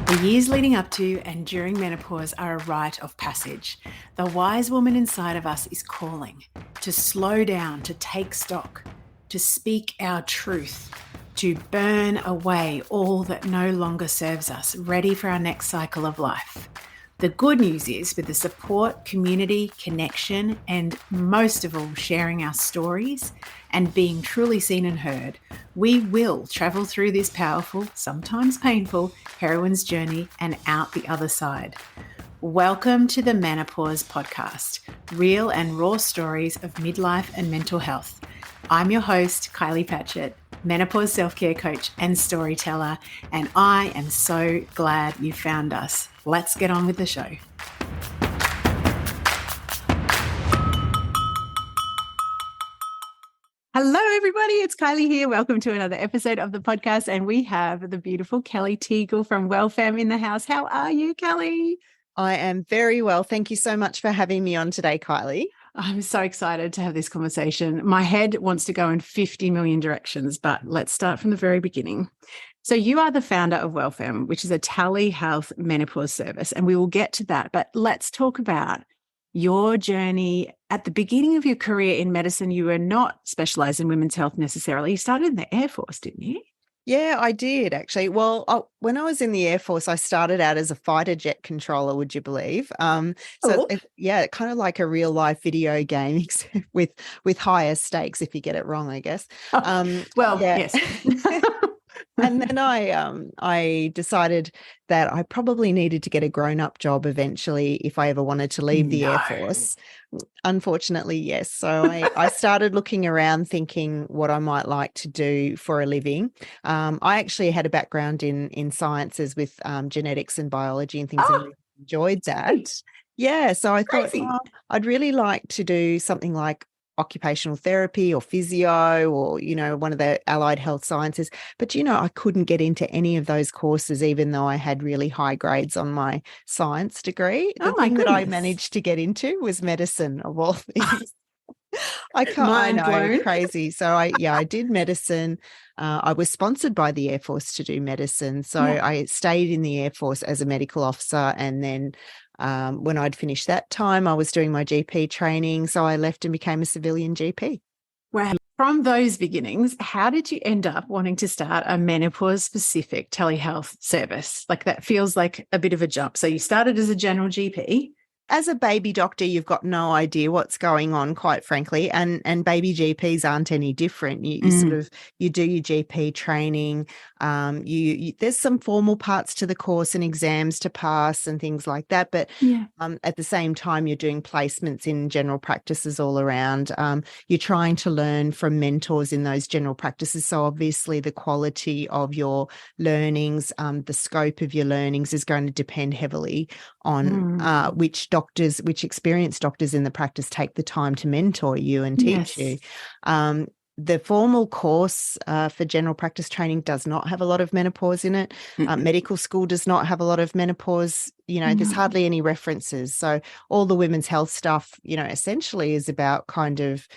The years leading up to and during menopause are a rite of passage. The wise woman inside of us is calling to slow down, to take stock, to speak our truth, to burn away all that no longer serves us, ready for our next cycle of life. The good news is, with the support, community, connection, and most of all, sharing our stories and being truly seen and heard, we will travel through this powerful, sometimes painful, heroine's journey and out the other side. Welcome to the Menopause Podcast, real and raw stories of midlife and mental health. I'm your host, Kylie Patchett, menopause self-care coach and storyteller, and I am so glad you found us. Let's get on with the show. Hello, everybody. It's Kylie here. Welcome to another episode of the podcast. And we have the beautiful Kelly Teagle from WellFemme in the house. How are you, Kelly? I am very well. Thank you so much for having me on today, Kylie. I'm so excited to have this conversation. My head wants to go in 50 million directions, but let's start from the very beginning. So you are the founder of WellFemme, which is a telehealth menopause service, and we will get to that. But let's talk about your journey. At the beginning of your career in medicine, you were not specialised in women's health necessarily. You started in the Air Force, didn't you? Yeah, I did actually. Well, when I was in the Air Force, I started out as a fighter jet controller, would you believe? Kind of like a real life video game, except with higher stakes if you get it wrong, I guess. Yes. And then I decided that I probably needed to get a grown-up job eventually if I ever wanted to leave the Air Force. Unfortunately, yes. So I started looking around thinking what I might like to do for a living. I actually had a background in sciences with genetics and biology and things, and really enjoyed that. Yeah, so I thought I'd really like to do something like occupational therapy or physio or, one of the allied health sciences. But, I couldn't get into any of those courses, even though I had really high grades on my science degree. The thing that I managed to get into was medicine, of all things. I know, crazy. So I did medicine. I was sponsored by the Air Force to do medicine. So I stayed in the Air Force as a medical officer, and then when I'd finished that time, I was doing my GP training. So I left and became a civilian GP. Wow. From those beginnings, how did you end up wanting to start a menopause-specific telehealth service? Like, that feels like a bit of a jump. So you started as a general GP. As a baby doctor, you've got no idea what's going on, quite frankly, and baby GPs aren't any different. You do your GP training. There's some formal parts to the course and exams to pass and things like that. But at the same time, you're doing placements in general practices all around. You're trying to learn from mentors in those general practices. So obviously, the quality of your learnings, the scope of your learnings is going to depend heavily on which experienced doctors in the practice take the time to mentor you and teach you. The formal course for general practice training does not have a lot of menopause in it. Medical school does not have a lot of menopause. There's hardly any references. So all the women's health stuff, essentially is about kind of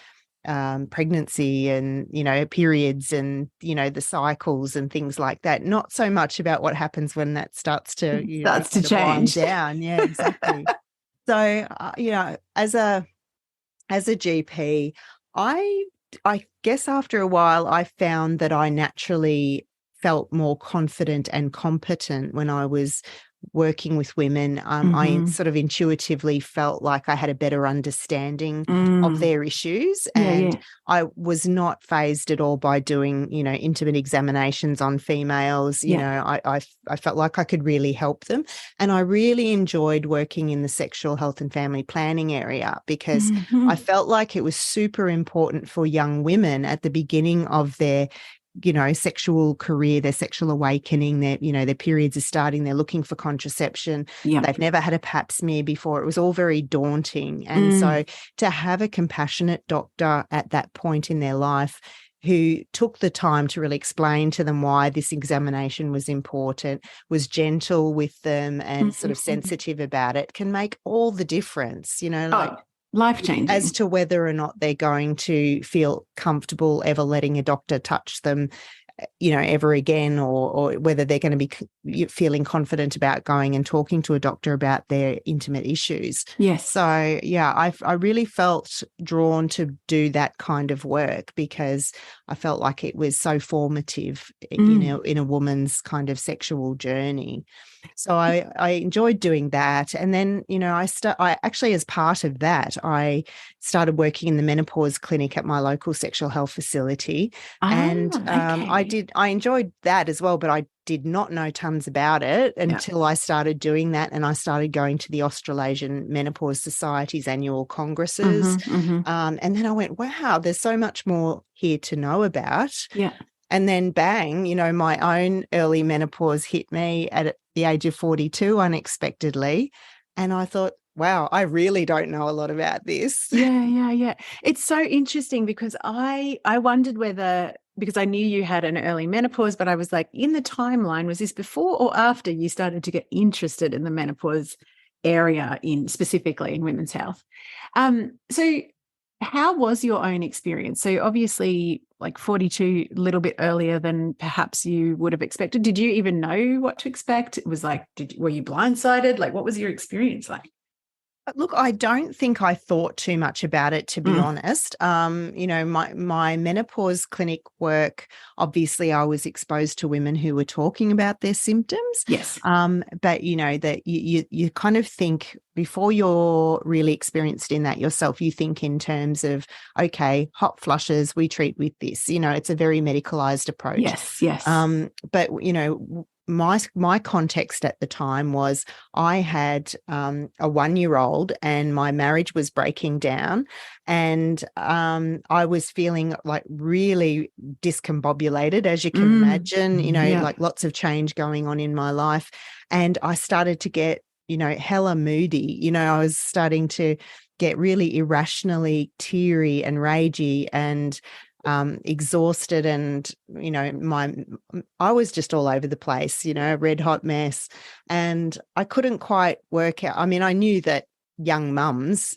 pregnancy and, periods and, the cycles and things like that. Not so much about what happens when that starts to, change down. Yeah, exactly. So, as a GP, I guess after a while, I found that I naturally felt more confident and competent when I was working with women. I sort of intuitively felt like I had a better understanding of their issues, and I was not fazed at all by doing, intimate examinations on females. I felt like I could really help them, and I really enjoyed working in the sexual health and family planning area because I felt like it was super important for young women at the beginning of their sexual career, their sexual awakening, their periods are starting, they're looking for contraception. They've never had a pap smear before. It was all very daunting. And so to have a compassionate doctor at that point in their life who took the time to really explain to them why this examination was important, was gentle with them and sort of sensitive about it, can make all the difference, life-changing as to whether or not they're going to feel comfortable ever letting a doctor touch them ever again, or whether they're going to be feeling confident about going and talking to a doctor about their intimate issues. Yes. So, yeah, I really felt drawn to do that kind of work because I felt like it was so formative, in a woman's kind of sexual journey. So I enjoyed doing that. And then, I actually, as part of that, I started working in the menopause clinic at my local sexual health facility. And okay. I enjoyed that as well, but I did not know tons about it until I started doing that. And I started going to the Australasian Menopause Society's annual congresses. And then I went, wow, there's so much more here to know about. Yeah. And then bang, my own early menopause hit me at the age of 42 unexpectedly. And I thought, wow, I really don't know a lot about this. Yeah. It's so interesting because I wondered whether, because I knew you had an early menopause, but I was like, in the timeline, was this before or after you started to get interested in the menopause area specifically in women's health? So how was your own experience? So obviously like 42, a little bit earlier than perhaps you would have expected. Did you even know what to expect? It was like, were you blindsided? Like, what was your experience like? Look, I don't think I thought too much about it, to be honest. My menopause clinic work, obviously I was exposed to women who were talking about their symptoms. Yes. But that you kind of think before you're really experienced in that yourself, you think in terms of, okay, hot flushes, we treat with this. It's a very medicalized approach. Yes. But my context at the time was I had a 1-year-old and my marriage was breaking down, and I was feeling like really discombobulated, as you can imagine, like lots of change going on in my life. And I started to get, hella moody. I was starting to get really irrationally teary and ragey and exhausted, and I was just all over the place, a red hot mess, and I couldn't quite work out. I mean, I knew that young mums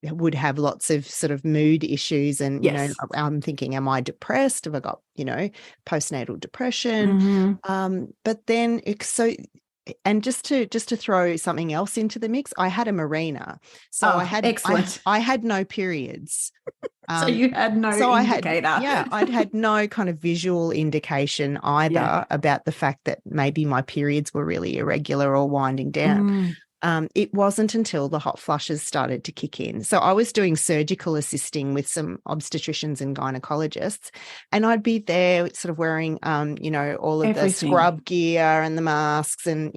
would have lots of sort of mood issues, and I'm thinking, am I depressed? Have I got postnatal depression? But then and just to throw something else into the mix, I had a marina, so excellent. I had no periods. So you had no indicator. I'd had no kind of visual indication either about the fact that maybe my periods were really irregular or winding down. It wasn't until the hot flushes started to kick in. So I was doing surgical assisting with some obstetricians and gynecologists, and I'd be there sort of wearing, all of the scrub gear and the masks, and,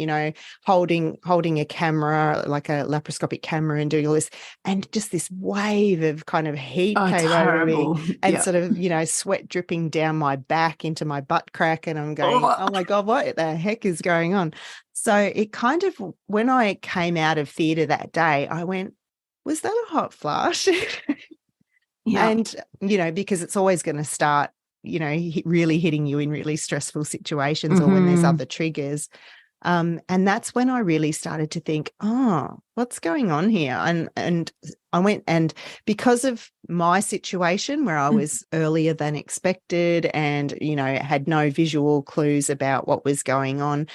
holding a camera, like a laparoscopic camera, and doing all this. And just this wave of kind of heat came over me, and sort of, sweat dripping down my back into my butt crack. And I'm going, oh my God, what the heck is going on? So it kind of, when I came out of theatre that day, I went, was that a hot flush? And, because it's always going to start, really hitting you in really stressful situations or when there's other triggers. And that's when I really started to think, what's going on here? And I went, and because of my situation where I was earlier than expected and, had no visual clues about what was going on,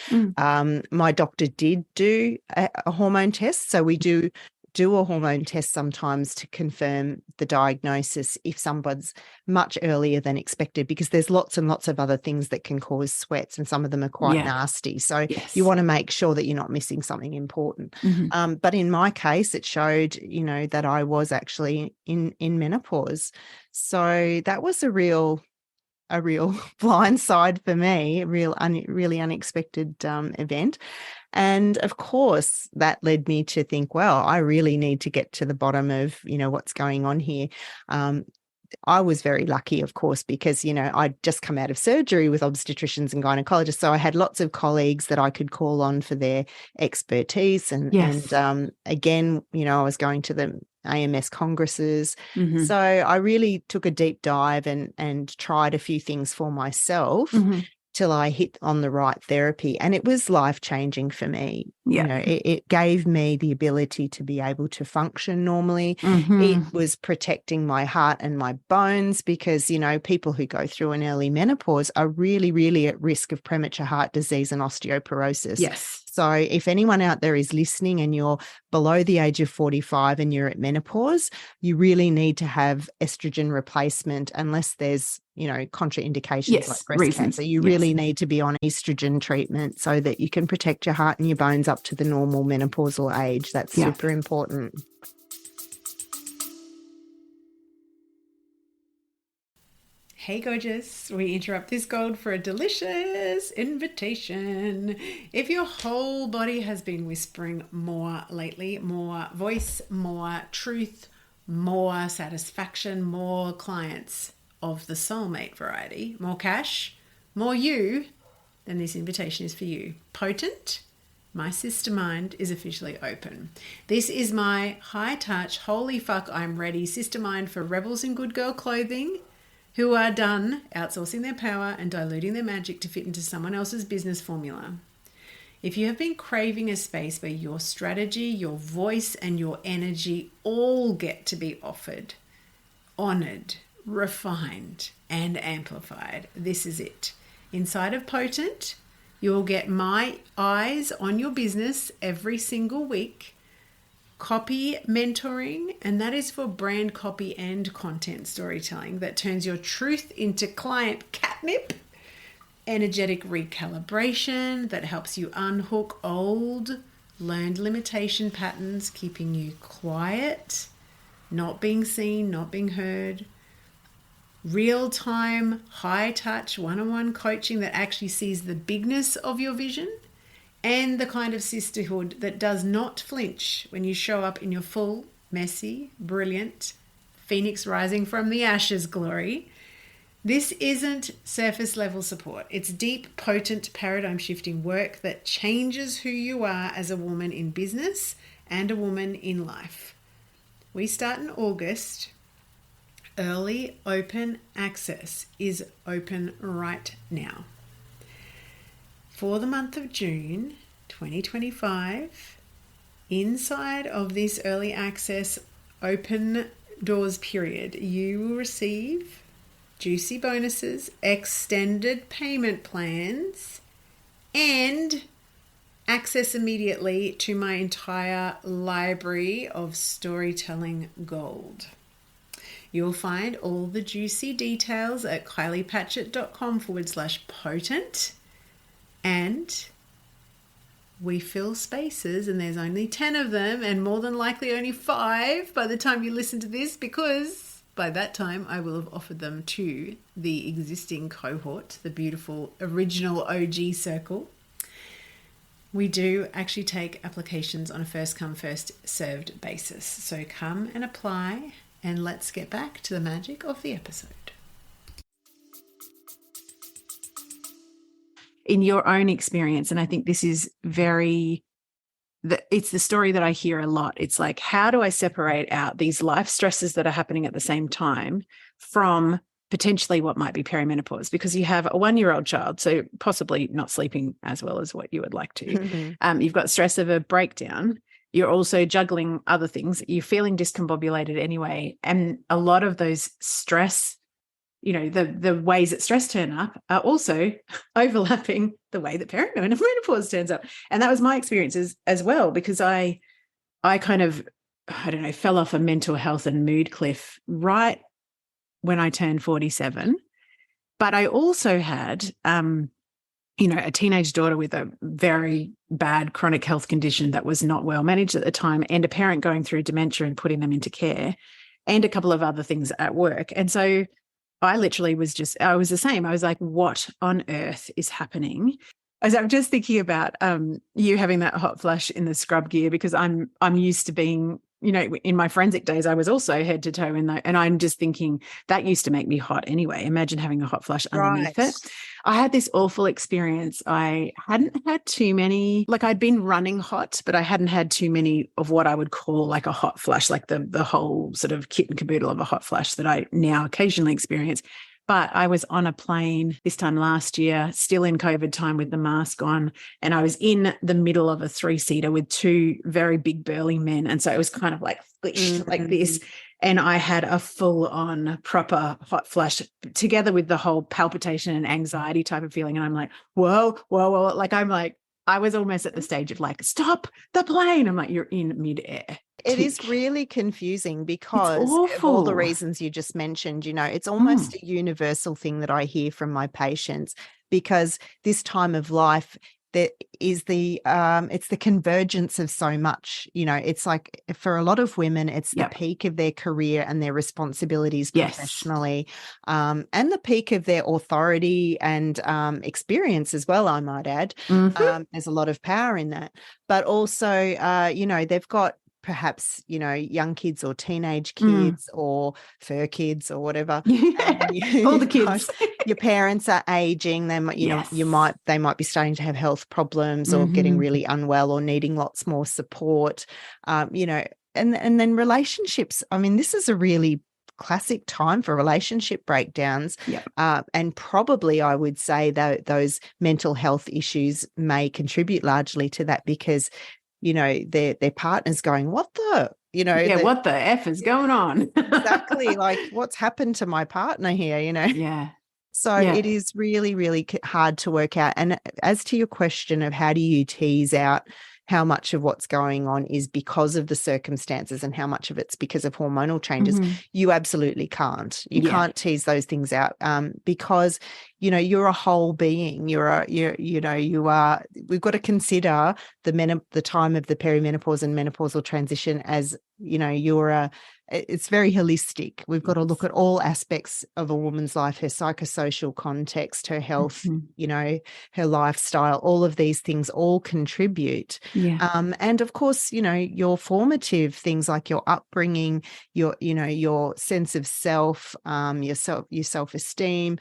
my doctor did do a hormone test. So we do a hormone test sometimes to confirm the diagnosis if someone's much earlier than expected, because there's lots and lots of other things that can cause sweats, and some of them are quite nasty. So you want to make sure that you're not missing something important. But in my case, it showed, that I was actually in menopause. So that was a real blind side for me, a really unexpected event. And of course, that led me to think, well, I really need to get to the bottom of, what's going on here. I was very lucky, of course, because, I'd just come out of surgery with obstetricians and gynecologists. So I had lots of colleagues that I could call on for their expertise. And again, I was going to the AMS congresses. So I really took a deep dive and tried a few things for myself till I hit on the right therapy. And it was life-changing for me. Yeah. You know, it gave me the ability to be able to function normally. Mm-hmm. It was protecting my heart and my bones because, you know, people who go through an early menopause are really, really at risk of premature heart disease and osteoporosis. Yes. So if anyone out there is listening and you're below the age of 45 and you're at menopause, you really need to have estrogen replacement unless there's, you know, contraindications like breast cancer. You really need to be on estrogen treatment so that you can protect your heart and your bones up to the normal menopausal age. That's super important. Hey gorgeous, we interrupt this gold for a delicious invitation. If your whole body has been whispering more lately, more voice, more truth, more satisfaction, more clients of the soulmate variety, more cash, more you, then this invitation is for you. Potent, my sister mind is officially open. This is my high touch, holy fuck, I'm ready sister mind for rebels in good girl clothing who are done outsourcing their power and diluting their magic to fit into someone else's business formula. If you have been craving a space where your strategy, your voice, and your energy all get to be offered, honored, refined, and amplified, this is it. Inside of Potent, you'll get my eyes on your business every single week, copy mentoring, and that is for brand copy and content storytelling that turns your truth into client catnip, energetic recalibration that helps you unhook old learned limitation patterns, keeping you quiet, not being seen, not being heard, real-time, high-touch, one-on-one coaching that actually sees the bigness of your vision, and the kind of sisterhood that does not flinch when you show up in your full, messy, brilliant, phoenix rising from the ashes glory. This isn't surface level support. It's deep, potent, paradigm shifting work that changes who you are as a woman in business and a woman in life. We start in August. Early open access is open right now. For the month of June 2025, inside of this early access open doors period, you will receive juicy bonuses, extended payment plans, and access immediately to my entire library of storytelling gold. You'll find all the juicy details at kyliePatchett.com/potent. And we fill spaces, and there's only 10 of them, and more than likely only 5 by the time you listen to this, because by that time I will have offered them to the existing cohort, the beautiful original OG circle. We do actually take applications on a first come, first served basis. So come and apply, and let's get back to the magic of the episode. In your own experience, and I think this is it's the story that I hear a lot. It's like, how do I separate out these life stresses that are happening at the same time from potentially what might be perimenopause? Because you have a 1-year-old child, so possibly not sleeping as well as what you would like to. Mm-hmm. You've got stress of a breakdown. You're also juggling other things. You're feeling discombobulated anyway. And a lot of those stress, you know, the ways that stress turn up are also overlapping the way that perimenopause turns up. And that was my experiences as well, because I kind of, I don't know, fell off a mental health and mood cliff right when I turned 47. But I also had, you know, a teenage daughter with a very bad chronic health condition that was not well managed at the time, and a parent going through dementia and putting them into care, and a couple of other things at work. And so I literally was I was the same. I was like, what on earth is happening? As I'm just thinking about you having that hot flush in the scrub gear, because I'm used to being, you know, in my forensic days, I was also head to toe in that. And I'm just thinking that used to make me hot anyway. Imagine having a hot flush underneath it. I had this awful experience. I hadn't had too many, like I'd been running hot, but I hadn't had too many of what I would call like a hot flush, like the whole sort of kit and caboodle of a hot flush that I now occasionally experience. But I was on a plane this time last year, still in COVID time with the mask on, and I was in the middle of a 3-seater with 2 very big burly men. And so it was kind of like squished like this. And I had a full-on proper hot flush together with the whole palpitation and anxiety type of feeling. And I'm like, whoa, whoa, whoa. Like, I'm like, I was almost at the stage of like, stop the plane. I'm like, you're in midair. It is really confusing because of all the reasons you just mentioned. It's almost a universal thing that I hear from my patients, because this time of life, there is it's the convergence of so much. It's like, for a lot of women, it's the peak of their career and their responsibilities professionally, and the peak of their authority and experience as well, I might add. There's a lot of power in that. But also, they've got perhaps, young kids or teenage kids or fur kids or whatever. All the kids. Your parents are aging. They might, they might be starting to have health problems or getting really unwell or needing lots more support. And then relationships. I mean, this is a really classic time for relationship breakdowns. And probably I would say that those mental health issues may contribute largely to that, because their partner's going, what the, what the F is going on? Exactly. Like, what's happened to my partner here, So it is really, really hard to work out. And as to your question of how do you tease out how much of what's going on is because of the circumstances and how much of it's because of hormonal changes, you absolutely can't. You can't tease those things out, because, you're a whole being. We've got to consider the time of the perimenopause and menopausal transition as, it's very holistic. We've got to look at all aspects of a woman's life, her psychosocial context, her health, her lifestyle, all of these things all contribute. And of course, your formative things like your upbringing, your sense of self, your self-esteem,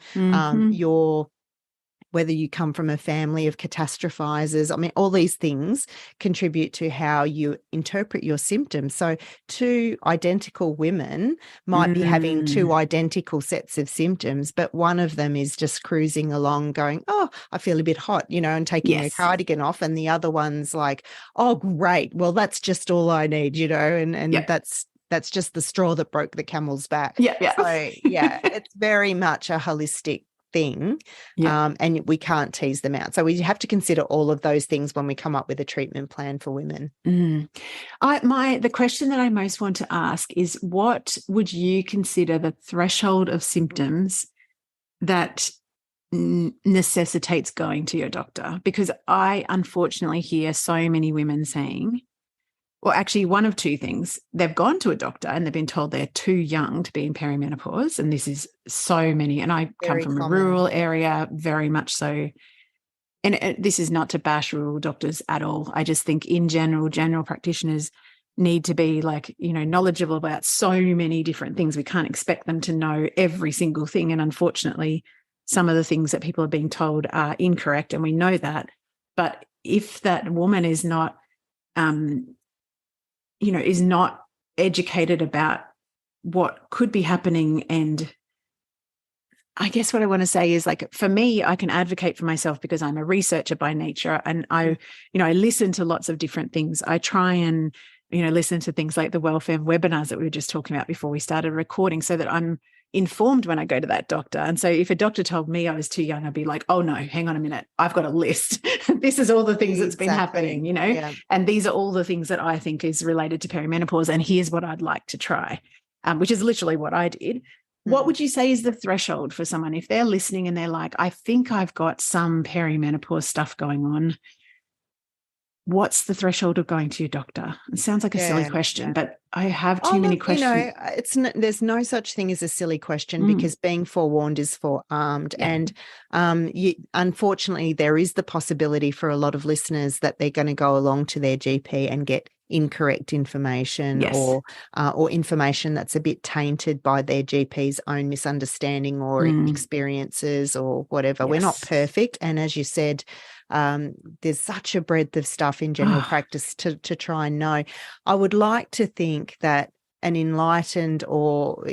whether you come from a family of catastrophizers. I mean, all these things contribute to how you interpret your symptoms. So 2 identical women might be having 2 identical sets of symptoms, but one of them is just cruising along going, oh, I feel a bit hot, and taking her cardigan off. And the other one's like, oh, great. Well, that's just all I need, and that's just the straw that broke the camel's back. So, it's very much a holistic thing, and we can't tease them out. So we have to consider all of those things when we come up with a treatment plan for women. The question that I most want to ask is, what would you consider the threshold of symptoms that necessitates going to your doctor? Because I unfortunately hear so many women saying, well, actually, one of 2 things. They've gone to a doctor and they've been told they're too young to be in perimenopause. And this is so many. And I come from a rural area, very much so. And this is not to bash rural doctors at all. I just think in general practitioners need to be knowledgeable about so many different things. We can't expect them to know every single thing. And unfortunately, some of the things that people are being told are incorrect. And we know that. But if that woman is not, is not educated about what could be happening. And I guess what I want to say is, like, for me, I can advocate for myself because I'm a researcher by nature, and I listen to lots of different things. I try and, listen to things like the WellFemme webinars that we were just talking about before we started recording, so that I'm informed when I go to that doctor. And so if a doctor told me I was too young, I'd be like, oh no, hang on a minute. I've got a list. This is all the things that's been happening, and these are all the things that I think is related to perimenopause. And here's what I'd like to try, which is literally what I did. What would you say is the threshold for someone if they're listening and they're like, I think I've got some perimenopause stuff going on? What's the threshold of going to your doctor? It sounds like a silly question, but I have too many questions. There's no such thing as a silly question, because being forewarned is forearmed. And unfortunately, there is the possibility for a lot of listeners that they're going to go along to their GP and get incorrect information, or information that's a bit tainted by their GP's own misunderstanding or experiences or whatever. We're not perfect. And as you said, there's such a breadth of stuff in general practice to try and know. I would like to think that an enlightened or,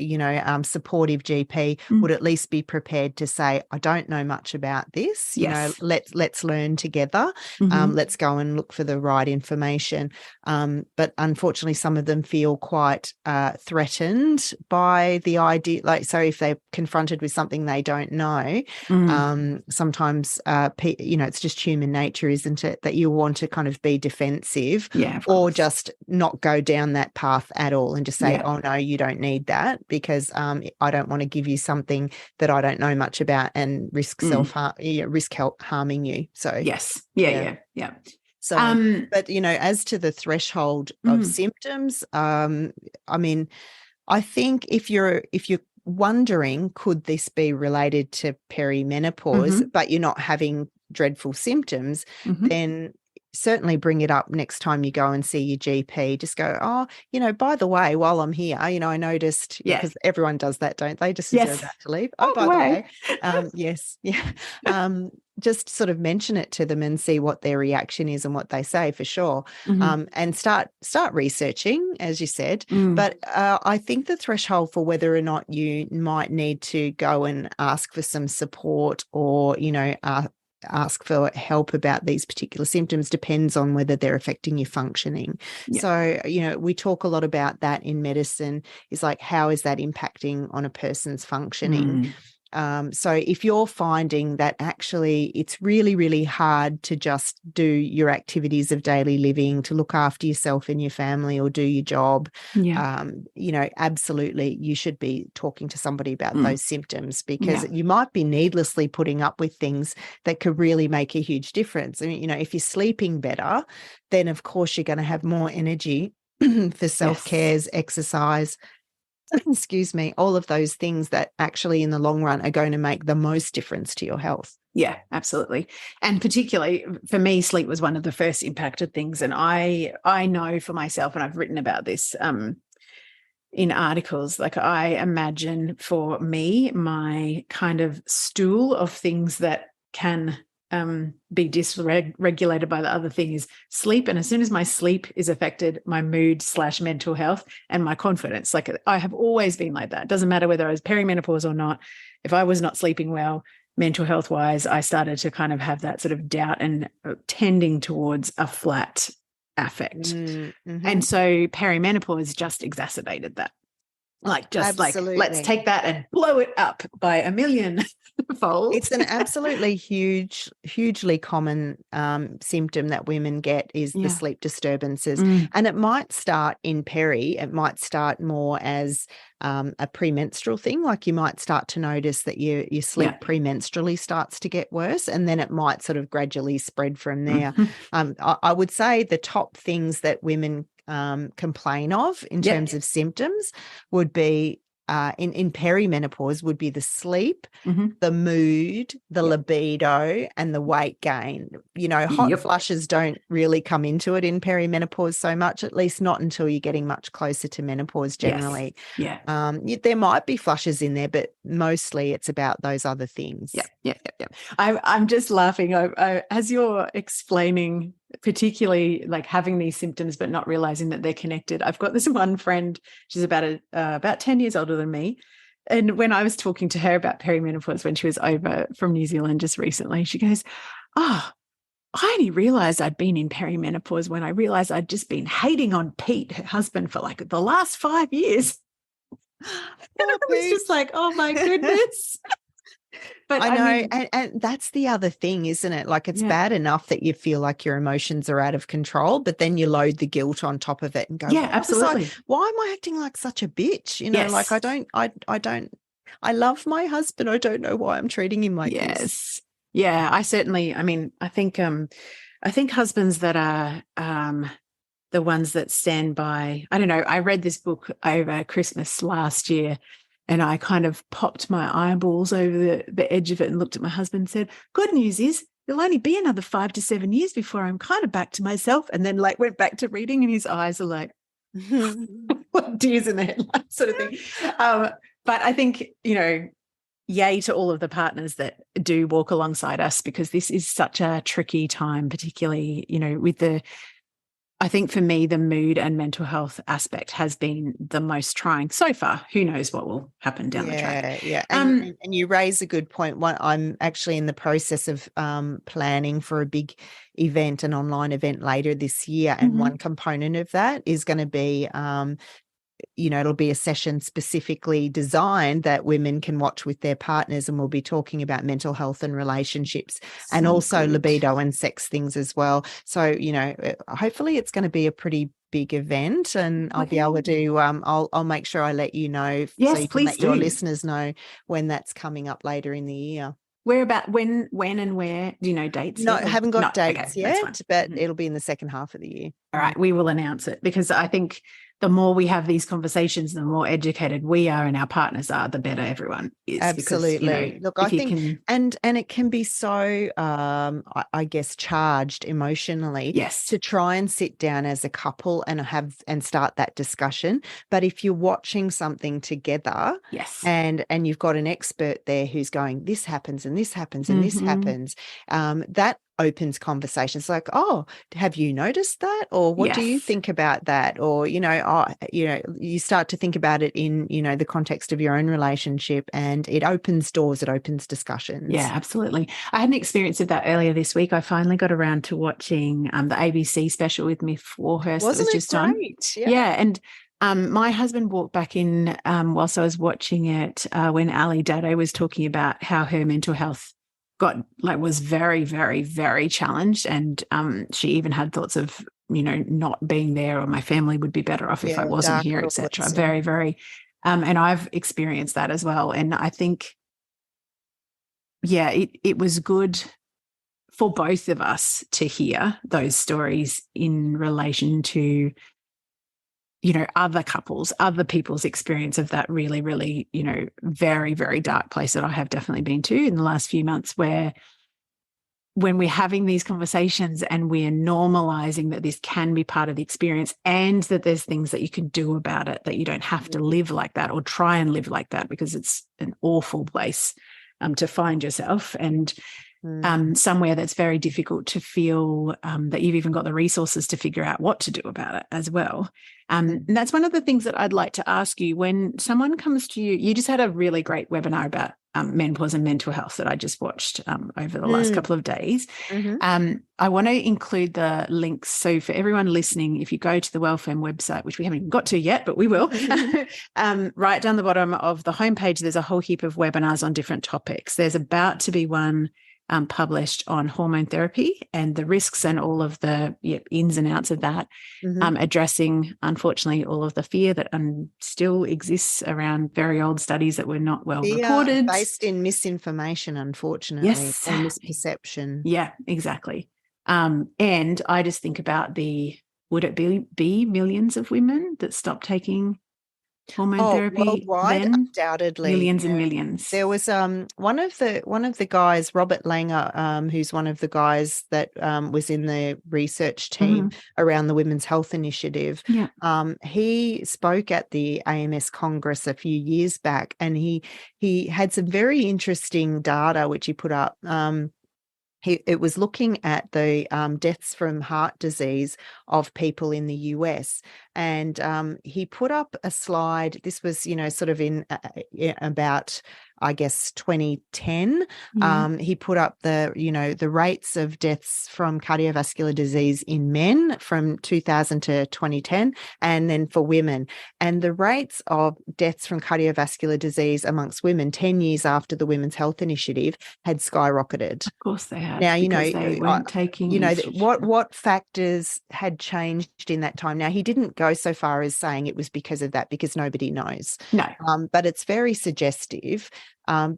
supportive GP would at least be prepared to say, I don't know much about this, let's learn together. Let's go and look for the right information. But unfortunately, some of them feel quite threatened by the idea. Like, so if they're confronted with something they don't know, sometimes, it's just human nature, isn't it, that you want to kind of be defensive, or just not go down that path at all and just say, oh, no, you don't need that, because I don't want to give you something that I don't know much about and risk harming you. So yes. Yeah. So, but, as to the threshold of symptoms, I mean, I think if you're wondering, could this be related to perimenopause, but you're not having dreadful symptoms, then certainly bring it up next time you go and see your GP. Just go, oh, by the way, while I'm here, I noticed, because everyone does that, don't they? Just as they're about to leave. Oh, by the way. Yes. Yeah. Just sort of mention it to them and see what their reaction is and what they say, for sure. And start researching, as you said. But I think the threshold for whether or not you might need to go and ask for some support or, ask for help about these particular symptoms depends on whether they're affecting your functioning. So, we talk a lot about that in medicine, is like, how is that impacting on a person's functioning? So if you're finding that actually it's really, really hard to just do your activities of daily living, to look after yourself and your family or do your job, absolutely you should be talking to somebody about those symptoms, because you might be needlessly putting up with things that could really make a huge difference. I mean, if you're sleeping better, then of course you're going to have more energy for self-cares, exercise, excuse me, all of those things that actually in the long run are going to make the most difference to your health. Yeah, absolutely. And particularly for me, sleep was one of the first impacted things. And I know for myself, and I've written about this in articles, like I imagine for me, my kind of stool of things that can be dysregulated by the other thing is sleep. And as soon as my sleep is affected, my mood / mental health and my confidence, like I have always been like that. It doesn't matter whether I was perimenopause or not. If I was not sleeping well, mental health wise, I started to kind of have that sort of doubt and tending towards a flat affect. And so perimenopause just exacerbated that. Absolutely. Let's take that and blow it up by a million fold. It's an absolutely hugely common symptom that women get is the sleep disturbances. And it might start in peri. It might start more as a premenstrual thing. Like you might start to notice that your sleep premenstrually starts to get worse, and then it might sort of gradually spread from there. I would say the top things that women complain of in terms of symptoms would be in perimenopause would be the sleep, the mood, the libido, and the weight gain. Hot flushes don't really come into it in perimenopause so much, at least not until you're getting much closer to menopause generally. There might be flushes in there, but mostly it's about those other things. I'm just laughing. As you're explaining, particularly like having these symptoms but not realizing that they're connected. I've got this one friend, she's about 10 years older than me. And when I was talking to her about perimenopause when she was over from New Zealand just recently, she goes, I only realized I'd been in perimenopause when I realized I'd just been hating on Pete, her husband, for like the last 5 years. And I was just like, oh my goodness. But I know, and that's the other thing, isn't it? Like it's bad enough that you feel like your emotions are out of control, but then you load the guilt on top of it and go, absolutely. Why am I acting like such a bitch? Like I love my husband. I don't know why I'm treating him like this. Yeah, I think husbands that are the ones that stand by, I don't know, I read this book over Christmas last year, and I kind of popped my eyeballs over the edge of it and looked at my husband and said, good news is it'll only be another 5 to 7 years before I'm kind of back to myself. And then like went back to reading, and his eyes are like, tears in the headlights sort of thing. But I think, yay to all of the partners that do walk alongside us, because this is such a tricky time, particularly, with I think for me, the mood and mental health aspect has been the most trying so far. Who knows what will happen down the track? Yeah. And you raise a good point. I'm actually in the process of planning for a big event, an online event later this year. And one component of that is going to be it'll be a session specifically designed that women can watch with their partners, and we'll be talking about mental health and relationships and also libido and sex things as well. So, hopefully it's going to be a pretty big event, and I'll be able to I'll make sure I let you know, yes, so you can let your listeners know when that's coming up later in the year. Where about when and where? Do you know dates? No, I haven't got dates yet, but it'll be in the second half of the year. All right, we will announce it, because I think the more we have these conversations, the more educated we are and our partners are, the better everyone is. Absolutely. Because, look, I think, and it can be so, I guess, charged emotionally, yes, to try and sit down as a couple and start that discussion. But if you're watching something together, yes, and you've got an expert there who's going, this happens and this happens and this happens, that opens conversations like, oh, have you noticed that? Or what do you think about that? Or, you start to think about it in, the context of your own relationship, and it opens doors, it opens discussions. Yeah, absolutely. I had an experience of that earlier this week. I finally got around to watching the ABC special with Me For Her. Wasn't it just great? On. Yeah. And my husband walked back in whilst I was watching it when Ali Dado was talking about how her mental health was very, very, very challenged, and she even had thoughts of not being there, or my family would be better off if I wasn't here, etc. Very, very and I've experienced that as well. And I think it was good for both of us to hear those stories in relation to other couples, other people's experience of that really, really, very, very dark place that I have definitely been to in the last few months, where when we're having these conversations and we're normalizing that this can be part of the experience, and that there's things that you can do about it, that you don't have to live like that or try and live like that, because it's an awful place to find yourself, and somewhere that's very difficult to feel that you've even got the resources to figure out what to do about it as well. And that's one of the things that I'd like to ask you. When someone comes to you, you just had a really great webinar about menopause and mental health that I just watched over the last couple of days. I want to include the links. So for everyone listening, if you go to the WellFemme website, which we haven't even got to yet, but we will, right down the bottom of the homepage, there's a whole heap of webinars on different topics. There's about to be one published on hormone therapy and the risks and all of the ins and outs of that, addressing, unfortunately, all of the fear that still exists around very old studies that were not well reported. Based in misinformation, unfortunately, or misperception. Yeah, exactly. And I just think about would it be millions of women that stop taking hormone therapy worldwide? then? Undoubtedly, millions and millions. There was one of the guys, Robert Langer, who's one of the guys that was in the research team around the Women's Health Initiative. He spoke at the AMS Congress a few years back, and he had some very interesting data which he put up. It was looking at the deaths from heart disease of people in the US. And he put up a slide. This was, sort of in about, I guess, 2010. He put up the rates of deaths from cardiovascular disease in men from 2000 to 2010, and then for women. And the rates of deaths from cardiovascular disease amongst women 10 years after the Women's Health Initiative had skyrocketed. Of course they had. Now, they weren't taking what factors had changed in that time. Now, he didn't go so far as saying it was because of that, because nobody knows. No. But it's very suggestive,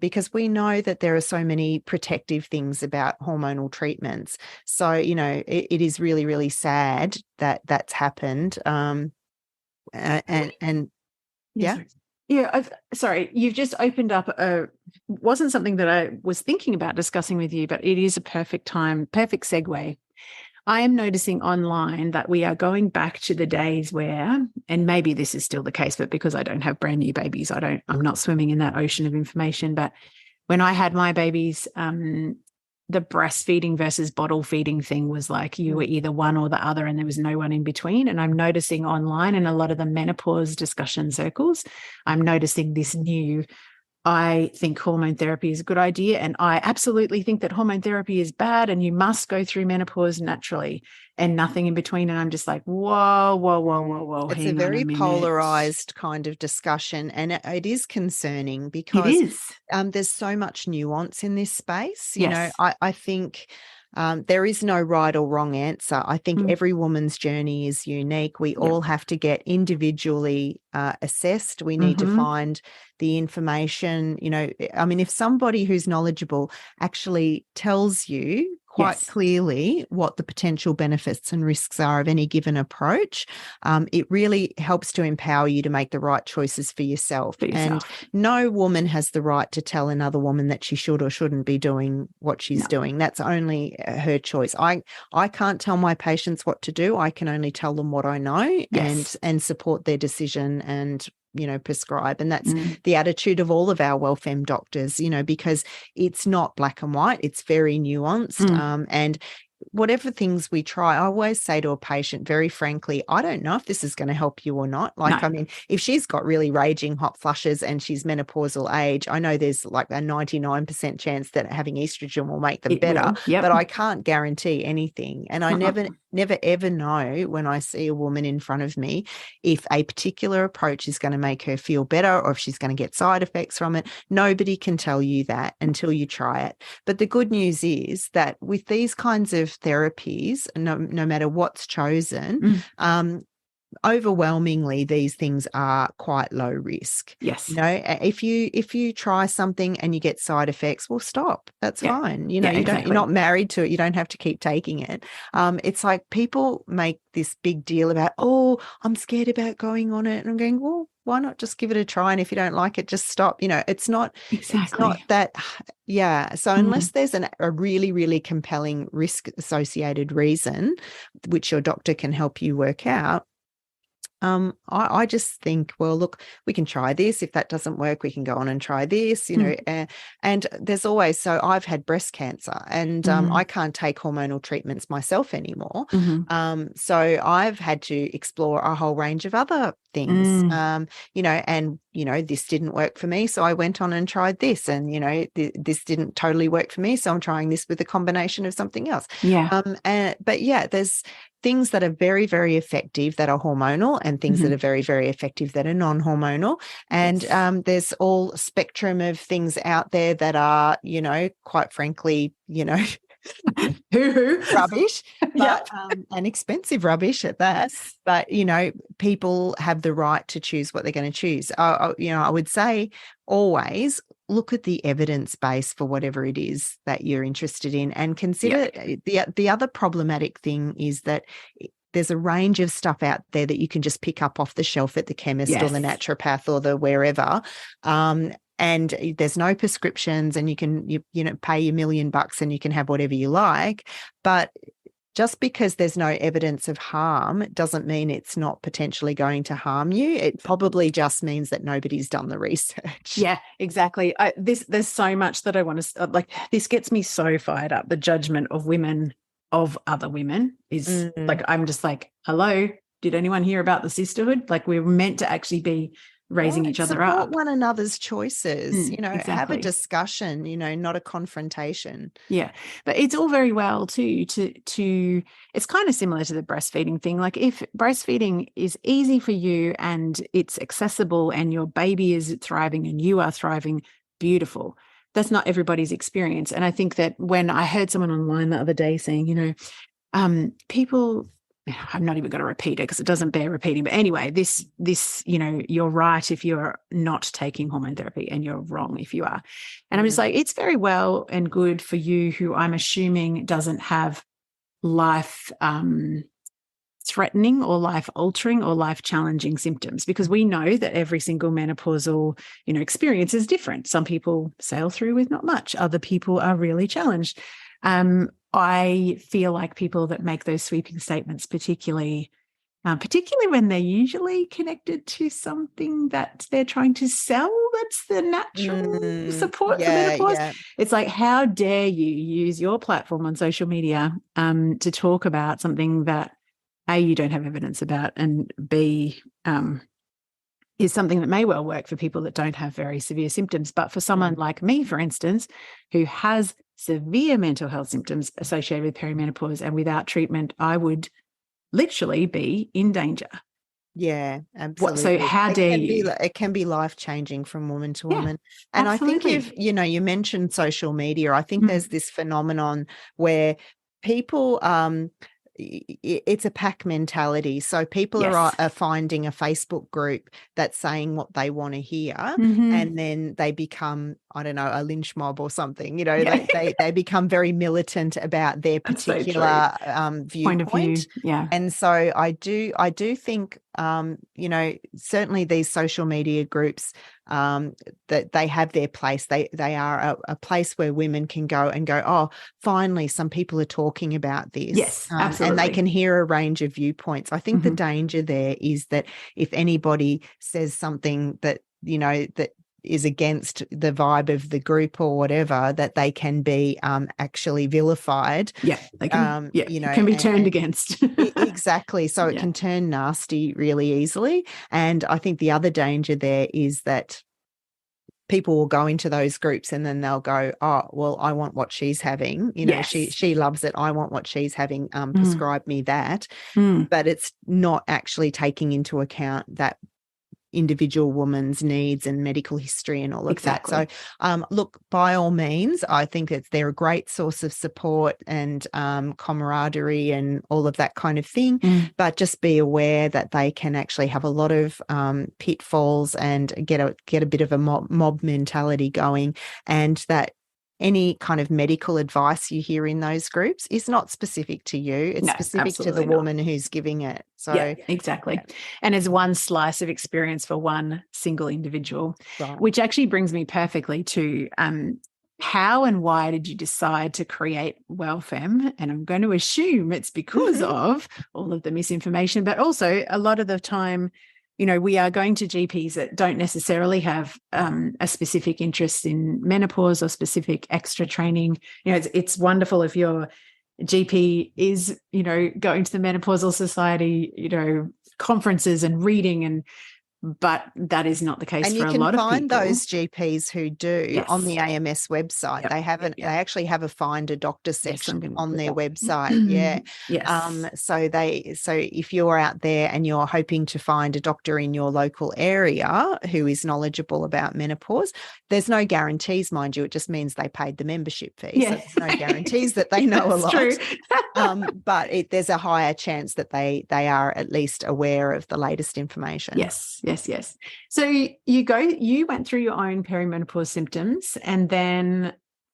because we know that there are so many protective things about hormonal treatments. So, it is really, really sad that that's happened. Sorry, you've just opened up wasn't something that I was thinking about discussing with you, but it is a perfect segue. I am noticing online that we are going back to the days where, and maybe this is still the case, but because I don't have brand new babies, I'm not swimming in that ocean of information. But when I had my babies, the breastfeeding versus bottle feeding thing was like you were either one or the other and there was no one in between. And I'm noticing online in a lot of the menopause discussion circles, I'm noticing this new, I think hormone therapy is a good idea. And I absolutely think that hormone therapy is bad and you must go through menopause naturally and nothing in between. And I'm just like, whoa, whoa, whoa, whoa, whoa. It's a very polarized kind of discussion. And it is concerning because there's so much nuance in this space. You know, I think there is no right or wrong answer. I think every woman's journey is unique. We all have to get individually assessed. We need to find the information, you know, I mean, if somebody who's knowledgeable actually tells you quite clearly what the potential benefits and risks are of any given approach, it really helps to empower you to make the right choices for yourself. And no woman has the right to tell another woman that she should or shouldn't be doing what she's doing. That's only her choice. I can't tell my patients what to do. I can only tell them what I know and support their decision and, you know, prescribe. And that's the attitude of all of our WellFemme doctors, you know, because it's not black and white, it's very nuanced. And whatever things we try, I always say to a patient, very frankly, I don't know if this is going to help you or not. Like, I mean, if she's got really raging hot flushes and she's menopausal age, I know there's like a 99% chance that having estrogen will make them better, but I can't guarantee anything. And I never ever know when I see a woman in front of me if a particular approach is going to make her feel better or if she's going to get side effects from it. Nobody can tell you that until you try it. But the good news is that with these kinds of therapies, no matter what's chosen, overwhelmingly these things are quite low risk. Yes. You know, if you try something and you get side effects, well, stop. That's fine. You know, you're not married to it. You don't have to keep taking it. It's like people make this big deal about, oh, I'm scared about going on it. And I'm going, well, why not just give it a try? And if you don't like it, just stop. You know, it's not that. Yeah. So unless there's a really, really compelling risk associated reason, which your doctor can help you work out, I just think, well, look, we can try this. If that doesn't work, we can go on and try this, you know, and there's always, so I've had breast cancer and I can't take hormonal treatments myself anymore. So I've had to explore a whole range of other things, you know, and, you know, this didn't work for me. So I went on and tried this and, you know, this didn't totally work for me. So I'm trying this with a combination of something else. But yeah, there's things that are very, very effective that are hormonal and things that are very, very effective that are non-hormonal. And there's all spectrum of things out there that are, you know, quite frankly, you know, rubbish, but and expensive rubbish at that. But, you know, people have the right to choose what they're going to choose. You know, I would say always look at the evidence base for whatever it is that you're interested in and consider the other problematic thing is that there's a range of stuff out there that you can just pick up off the shelf at the chemist or the naturopath or the wherever. And there's no prescriptions and you can, you know, pay $1 million and you can have whatever you like. But just because there's no evidence of harm doesn't mean it's not potentially going to harm you. It probably just means that nobody's done the research. Yeah, exactly. There's so much that I want to, like, this gets me so fired up. The judgment of women, of other women is like, I'm just like, hello, did anyone hear about the sisterhood? Like, we're meant to actually be raising each other up. Support one another's choices, you know, have a discussion, you know, not a confrontation. Yeah. But it's all very well too, to it's kind of similar to the breastfeeding thing. Like, if breastfeeding is easy for you and it's accessible and your baby is thriving and you are thriving, beautiful. That's not everybody's experience. And I think that when I heard someone online the other day saying, you know, people, I'm not even going to repeat it because it doesn't bear repeating. But anyway, this, you know, you're right if you're not taking hormone therapy and you're wrong if you are. And I'm just like, it's very well and good for you who I'm assuming doesn't have life threatening or life altering or life challenging symptoms, because we know that every single menopausal, you know, experience is different. Some people sail through with not much. Other people are really challenged. I feel like people that make those sweeping statements, particularly particularly when they're usually connected to something that they're trying to sell. That's the natural support for menopause. Yeah. It's like, how dare you use your platform on social media to talk about something that A, you don't have evidence about, and B, is something that may well work for people that don't have very severe symptoms. But for someone like me, for instance, who has severe mental health symptoms associated with perimenopause, and without treatment, I would literally be in danger. Yeah, absolutely. So how dare you? It can be life-changing from woman to Yeah, woman. And absolutely. I think you mentioned social media. I think there's this phenomenon where people it's a pack mentality. So people are finding a Facebook group that's saying what they want to hear, and then they become, I don't know, a lynch mob or something. They become very militant about their particular viewpoint. Point of view. Yeah. And so I do think certainly these social media groups, that they have their place. They are a place where women can go and go, oh, finally some people are talking about this. Yes, absolutely. And they can hear a range of viewpoints. I think the danger there is that if anybody says something that, that is against the vibe of the group or whatever, that they can be actually vilified. Yeah, they can. Can be turned against. Exactly. So it can turn nasty really easily. And I think the other danger there is that people will go into those groups and then they'll go, oh, well, I want what she's having. She loves it. I want what she's having. Prescribe me that. But it's not actually taking into account that individual woman's needs and medical history and all of that. So look, by all means, I think that they're a great source of support and camaraderie and all of that kind of thing, but just be aware that they can actually have a lot of pitfalls and get a bit of a mob mentality going, and that any kind of medical advice you hear in those groups is not specific to you. It's specific to the woman who's giving it. So yeah, exactly. Yeah. And it's one slice of experience for one single individual, which actually brings me perfectly to how and why did you decide to create WellFemme? And I'm going to assume it's because of all of the misinformation, but also a lot of the time, we are going to GPs that don't necessarily have a specific interest in menopause or specific extra training. It's wonderful if your GP is, going to the Menopausal Society, conferences and reading, but that is not the case for a lot of people. And you can find those GPs who do on the AMS website. They actually have a find a doctor section on their website. Yes. So if you're out there and you're hoping to find a doctor in your local area who is knowledgeable about menopause, there's no guarantees, mind you. It just means they paid the membership fee. Yeah. So there's no guarantees that they know a lot. True. But there's a higher chance that they are at least aware of the latest information. Yes. So you went through your own perimenopause symptoms, and then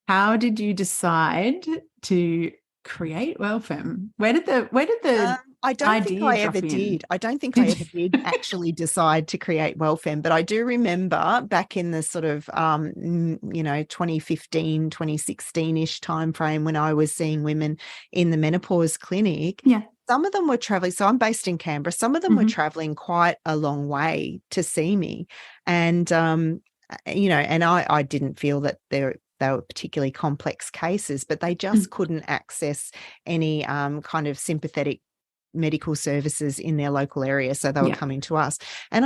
how did you decide to create WellFemme? Where did the I don't think I ever did. I don't think I ever did actually decide to create WellFemme, but I do remember back in the sort of 2015, 2016-ish timeframe when I was seeing women in the menopause clinic. Yeah. Some of them were traveling. So I'm based in Canberra. Some of them were traveling quite a long way to see me. And, and I didn't feel that they were particularly complex cases, but they just couldn't access any kind of sympathetic medical services in their local area. So they were coming to us. And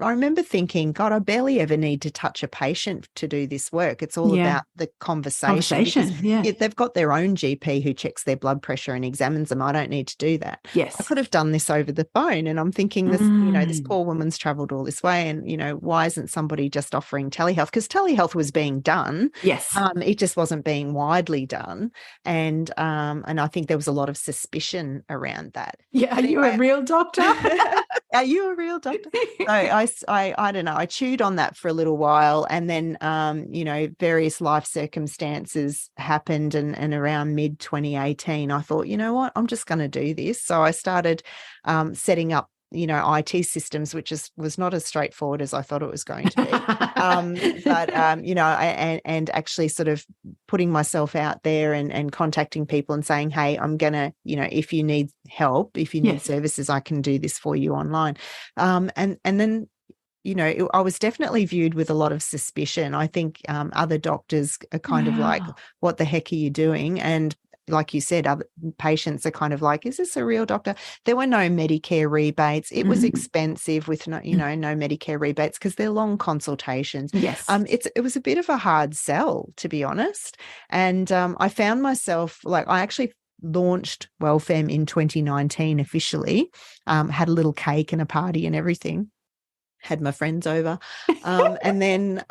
I remember thinking, God, I barely ever need to touch a patient to do this work. It's all about the conversation. They've got their own GP who checks their blood pressure and examines them. I don't need to do that. Yes. I could have done this over the phone. And I'm thinking this poor woman's traveled all this way. And, why isn't somebody just offering telehealth? Because telehealth was being done. Yes. It just wasn't being widely done. And I think there was a lot of suspicion around that. Yeah. Are you a real doctor? Are you a real doctor? So I don't know. I chewed on that for a little while, and then various life circumstances happened, and around mid 2018, I thought, you know what, I'm just going to do this. So I started setting up IT systems, which was not as straightforward as I thought it was going to be. But and actually sort of putting myself out there and contacting people and saying, hey, I'm gonna, if you need help, if you need services, I can do this for you online. And then I was definitely viewed with a lot of suspicion. I think other doctors are kind of like, what the heck are you doing? And like you said, other patients are kind of like, is this a real doctor? There were no Medicare rebates. It was expensive with no Medicare rebates because they're long consultations. Yes. It was a bit of a hard sell, to be honest. And I found myself I actually launched WellFemme in 2019 officially, had a little cake and a party and everything, had my friends over. And then,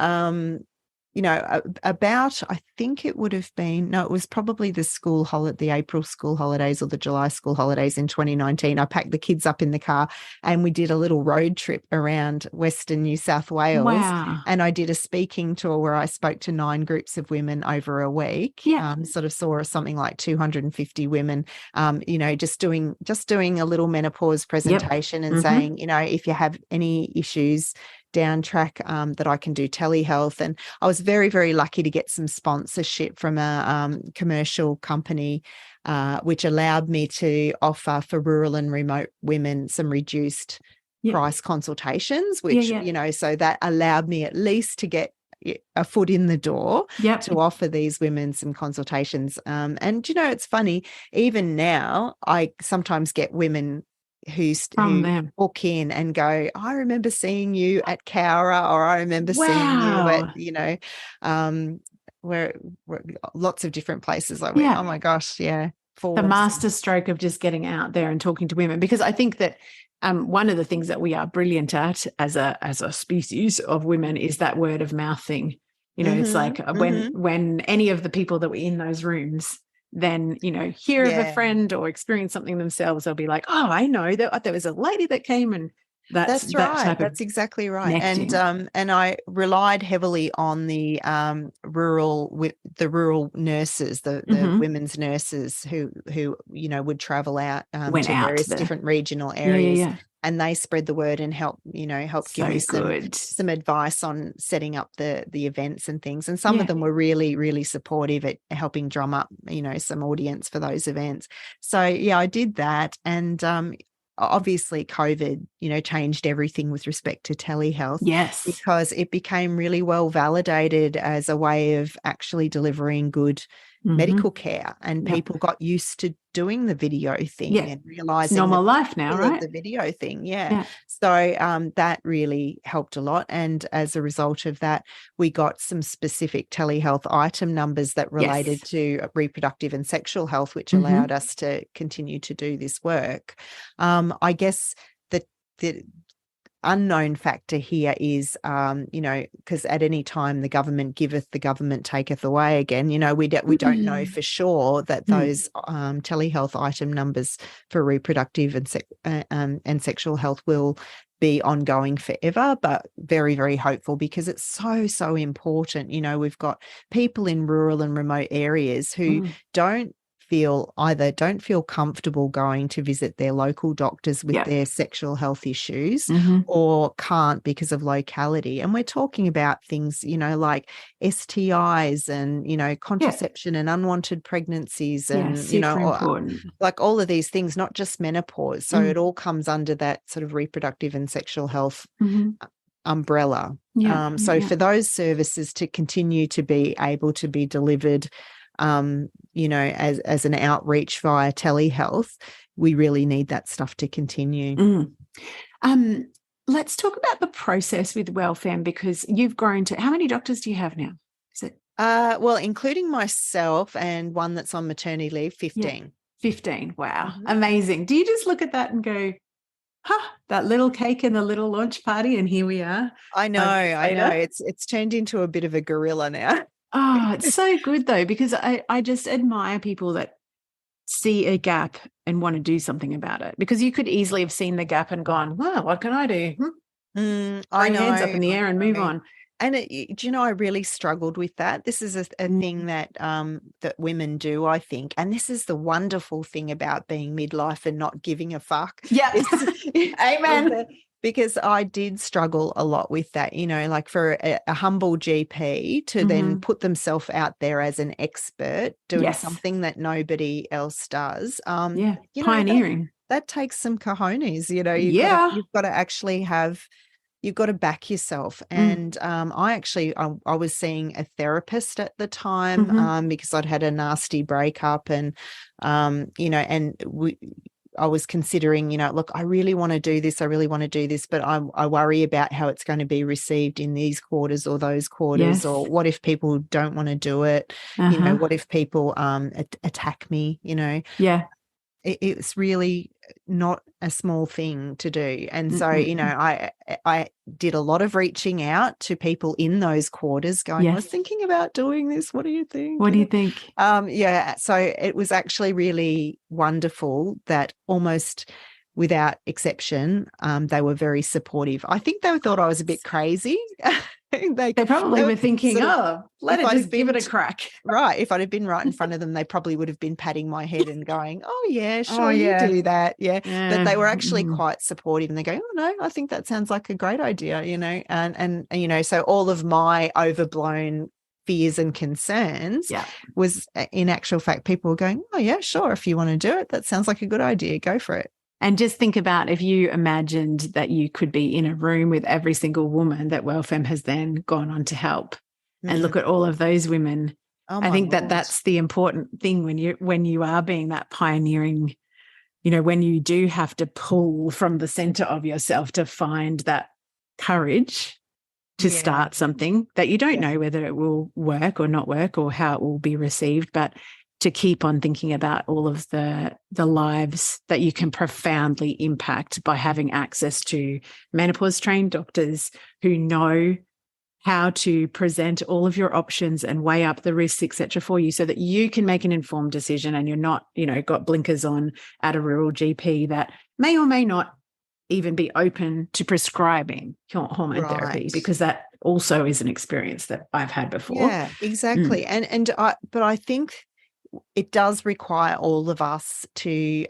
about, I think it would have been, it was probably the April school holidays or the July school holidays in 2019. I packed the kids up in the car and we did a little road trip around Western New South Wales. Wow. And I did a speaking tour where I spoke to 9 groups of women over a week. Yeah. Sort of saw something like 250 women, just doing a little menopause presentation and saying, if you have any issues down track, that I can do telehealth. And I was very, very lucky to get some sponsorship from a commercial company, which allowed me to offer for rural and remote women some reduced price consultations, which, so that allowed me at least to get a foot in the door to offer these women some consultations. And, it's funny, even now, I sometimes get women who book in and go, I remember seeing you at Cowra, or I remember seeing you at, where lots of different places. I went, oh my gosh, the master stroke of just getting out there and talking to women, because I think that one of the things that we are brilliant at as a species of women is that word of mouth thing. It's like when any of the people that were in those rooms then, hear of a friend or experience something themselves, they'll be like, oh, I know that there was a lady that came, and that's right. That's exactly right. And I relied heavily on the rural nurses, the women's nurses who would travel out to various different regional areas. And they spread the word and help give me some advice on setting up the events and things. And some of them were really, really supportive at helping drum up, some audience for those events. So, I did that. And obviously COVID, changed everything with respect to telehealth. Yes. Because it became really well validated as a way of actually delivering good medical care, and people got used to doing the video thing and realizing it's normal life now, right? The video thing. So that really helped a lot. And as a result of that, we got some specific telehealth item numbers that related to reproductive and sexual health, which allowed us to continue to do this work. I guess the unknown factor here is, because at any time the government giveth, the government taketh away again. We don't know for sure that those telehealth item numbers for reproductive and sexual health will be ongoing forever, but very, very hopeful, because it's so important. We've got people in rural and remote areas who don't feel comfortable going to visit their local doctors with their sexual health issues, or can't because of locality. And we're talking about things, like STIs and, contraception and unwanted pregnancies and, like all of these things, not just menopause. So it all comes under that sort of reproductive and sexual health umbrella. For those services to continue to be able to be delivered, as an outreach via telehealth, we really need that stuff to continue. Let's talk about the process with WellFemme, because you've grown to, how many doctors do you have now? Is it? Well, including myself and one that's on maternity leave, 15. 15. Wow. Amazing. Do you just look at that and go, that little cake and the little launch party, and here we are? I know. It's turned into a bit of a gorilla now. Oh, it's so good though, because I just admire people that see a gap and want to do something about it, because you could easily have seen the gap and gone, wow, what can I do? Throw your hands up in the air and move on. And do you know, I really struggled with that. This is a thing that that women do, I think. And this is the wonderful thing about being midlife and not giving a fuck. Yeah. Is Amen. because I did struggle a lot with that, you know, like for a humble GP to then put themselves out there as an expert doing Yes. something that nobody else does. Yeah. You know, Pioneering. that takes some cojones, you know, Yeah. you've got to actually have, you've got to back yourself. And I was seeing a therapist at the time because I'd had a nasty breakup, and you know, and I was considering, you know, look, I really want to do this. I really want to do this, but I worry about how it's going to be received in these quarters or those quarters, or what if people don't want to do it? You know, what if people attack me? You know, yeah. It's really not a small thing to do. And so, you know, I did a lot of reaching out to people in those quarters going, I was thinking about doing this. What do you think? What do you think? Yeah. So it was actually really wonderful that almost without exception, they were very supportive. I think they thought I was a bit crazy. They probably were thinking, let it just give it a crack. Right. If I'd have been right in front of them, they probably would have been patting my head and going, oh, yeah, sure, you do that. Yeah. But they were actually quite supportive, and they go, oh, no, I think that sounds like a great idea, you know. And you know, so all of my overblown fears and concerns was, in actual fact, people were going, oh, yeah, sure, if you want to do it, that sounds like a good idea. Go for it. And just think about if you imagined that you could be in a room with every single woman that WellFemme has then gone on to help, and look at all of those women. I think that's the important thing when you are being that pioneering, you know, when you do have to pull from the center of yourself to find that courage to start something that you don't know whether it will work or not work or how it will be received, but to keep on thinking about all of the lives that you can profoundly impact by having access to menopause trained doctors who know how to present all of your options and weigh up the risks, etc., for you, so that you can make an informed decision, and you're not, you know, got blinkers on at a rural GP that may or may not even be open to prescribing hormone therapy, because that also is an experience that I've had before. Yeah, exactly. But I think it does require all of us to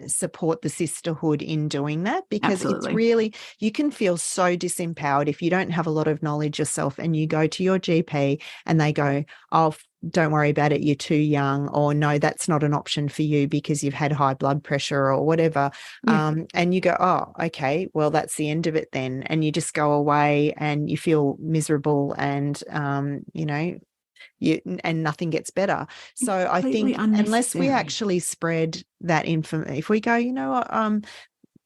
support the sisterhood in doing that, because it's really, you can feel so disempowered if you don't have a lot of knowledge yourself and you go to your GP and they go, oh, don't worry about it, you're too young, or no, that's not an option for you because you've had high blood pressure or whatever. And you go, oh, okay, well, that's the end of it then. And you just go away and you feel miserable, and, you know, and nothing gets better. So I think unless we actually spread that information, if we go, you know what,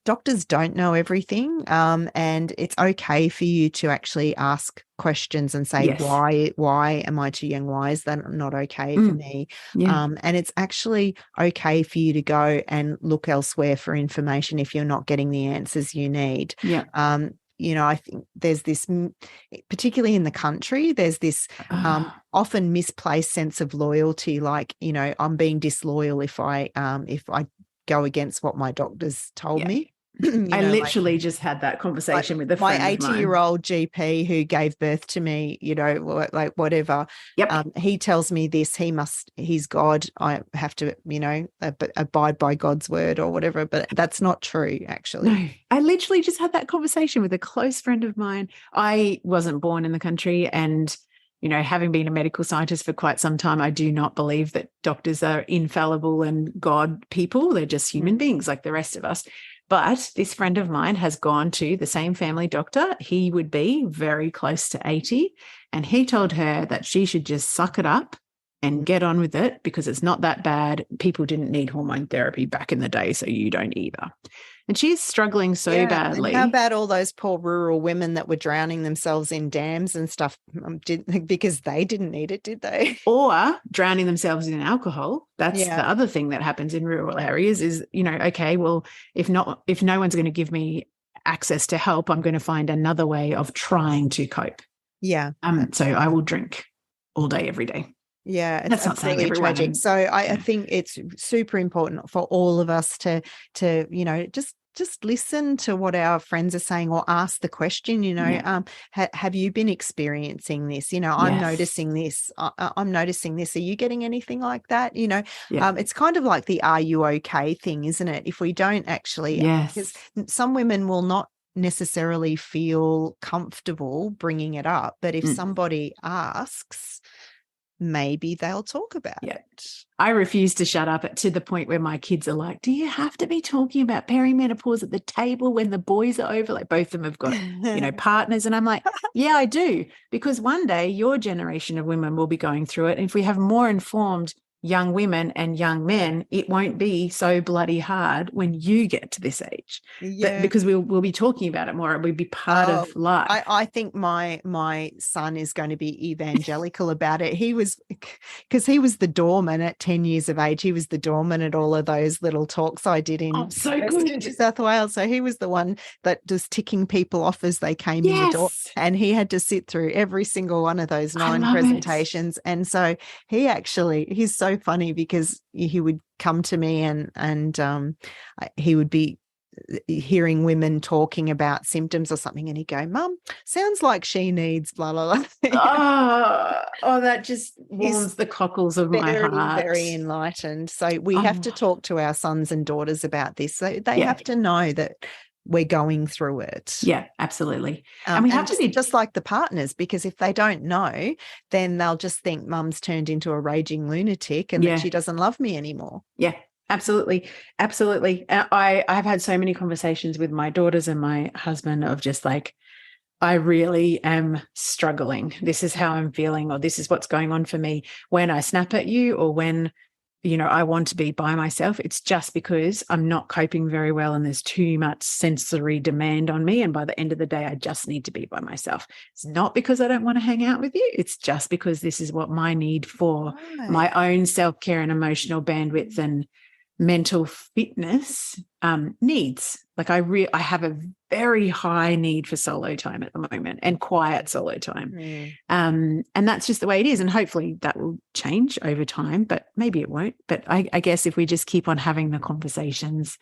doctors don't know everything, and it's okay for you to actually ask questions and say, why am I too young? Why is that not okay for me? And it's actually okay for you to go and look elsewhere for information if you're not getting the answers you need. You know, I think there's this, particularly in the country, there's this often misplaced sense of loyalty, like, you know, I'm being disloyal if I go against what my doctors told me. I literally just had that conversation with a friend my of mine. 80-year-old GP who gave birth to me, you know, like whatever. He tells me this, he's God. I have to, you know, abide by God's word or whatever, but that's not true, actually. No, I literally just had that conversation with a close friend of mine. I wasn't born in the country, and, you know, having been a medical scientist for quite some time, I do not believe that doctors are infallible and God people. They're just human beings like the rest of us. But this friend of mine has gone to the same family doctor. He would be very close to 80. And he told her that she should just suck it up and get on with it, because it's not that bad. People didn't need hormone therapy back in the day, so you don't either. And she's struggling so badly. And how about all those poor rural women that were drowning themselves in dams and stuff because they didn't need it, did they? Or drowning themselves in alcohol. That's the other thing that happens in rural areas is, you know, okay, well, if no one's going to give me access to help, I'm going to find another way of trying to cope. Yeah. So I will drink all day, every day. Yeah, that's not saying everyone. Tragic. So I think it's super important for all of us to, you know, just just listen to what our friends are saying, or ask the question, have you been experiencing this? I'm noticing this. I'm noticing this. Are you getting anything like that? It's kind of like the "are you okay" thing, isn't it? If we don't actually, because some women will not necessarily feel comfortable bringing it up, but if somebody asks, maybe they'll talk about it. I refuse to shut up to the point where my kids are like, do you have to be talking about perimenopause at the table when the boys are over? Like, both of them have got, partners. And I'm like, yeah, I do. Because one day your generation of women will be going through it. And if we have more informed young women and young men, it won't be so bloody hard when you get to this age. But because we'll be talking about it more, it will be part of life. I think my son is going to be evangelical about it. Because he was the doorman at 10 years of age. He was the doorman at all of those little talks I did in New South Wales. So he was the one that was ticking people off as they came in the door, and he had to sit through every single one of those 9 presentations. And so he's so funny, because he would come to me and he would be hearing women talking about symptoms or something, and he'd go, "Mum, sounds like she needs blah blah blah." That just warms the cockles of my heart. Very enlightened. So we have to talk to our sons and daughters about this. So they have to know that we're going through it. Yeah, absolutely. And we have to be just like the partners, because if they don't know, then they'll just think Mum's turned into a raging lunatic and that she doesn't love me anymore. Yeah, absolutely. Absolutely. I've had so many conversations with my daughters and my husband of just like, I really am struggling. This is how I'm feeling, or this is what's going on for me when I snap at you, or when I want to be by myself. It's just because I'm not coping very well and there's too much sensory demand on me. And by the end of the day, I just need to be by myself. It's not because I don't want to hang out with you. It's just because this is what my need for my own self-care and emotional bandwidth and mental fitness needs. Like I have a very high need for solo time at the moment, and quiet solo time. And that's just the way it is. And hopefully that will change over time, but maybe it won't. But I guess if we just keep on having the conversations,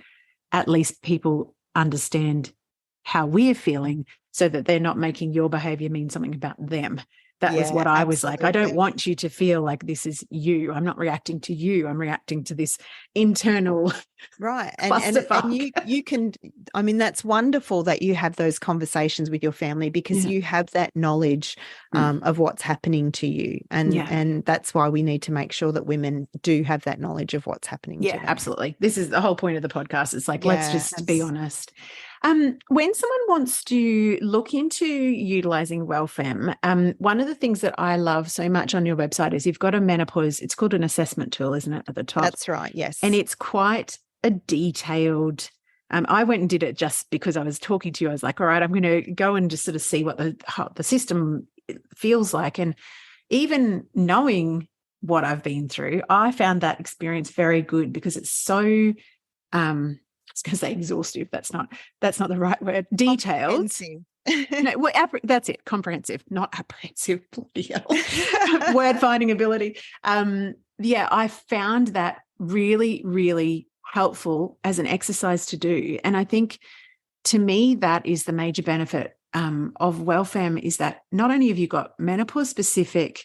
at least people understand how we're feeling, so that they're not making your behavior mean something about them. That was what I was like. I don't want you to feel like this is you. I'm not reacting to you. I'm reacting to this internal And you can, I mean, that's wonderful that you have those conversations with your family, because you have that knowledge of what's happening to you. And that's why we need to make sure that women do have that knowledge of what's happening to them. Yeah, absolutely. This is the whole point of the podcast. It's like, let's just be honest. When someone wants to look into utilizing WellFemme, one of the things that I love so much on your website is you've got a menopause, it's called an assessment tool, isn't it, at the top? That's right, yes. And it's quite a detailed, I went and did it just because I was talking to you. I was like, all right, I'm going to go and just sort of see what the system feels like. And even knowing what I've been through, I found that experience very good, because it's so I was going to say exhaustive. That's not the right word. Detailed. No, that's it. Comprehensive, not apprehensive. Word finding ability. I found that really, really helpful as an exercise to do. And I think, to me, that is the major benefit of WellFemme, is that not only have you got menopause specific,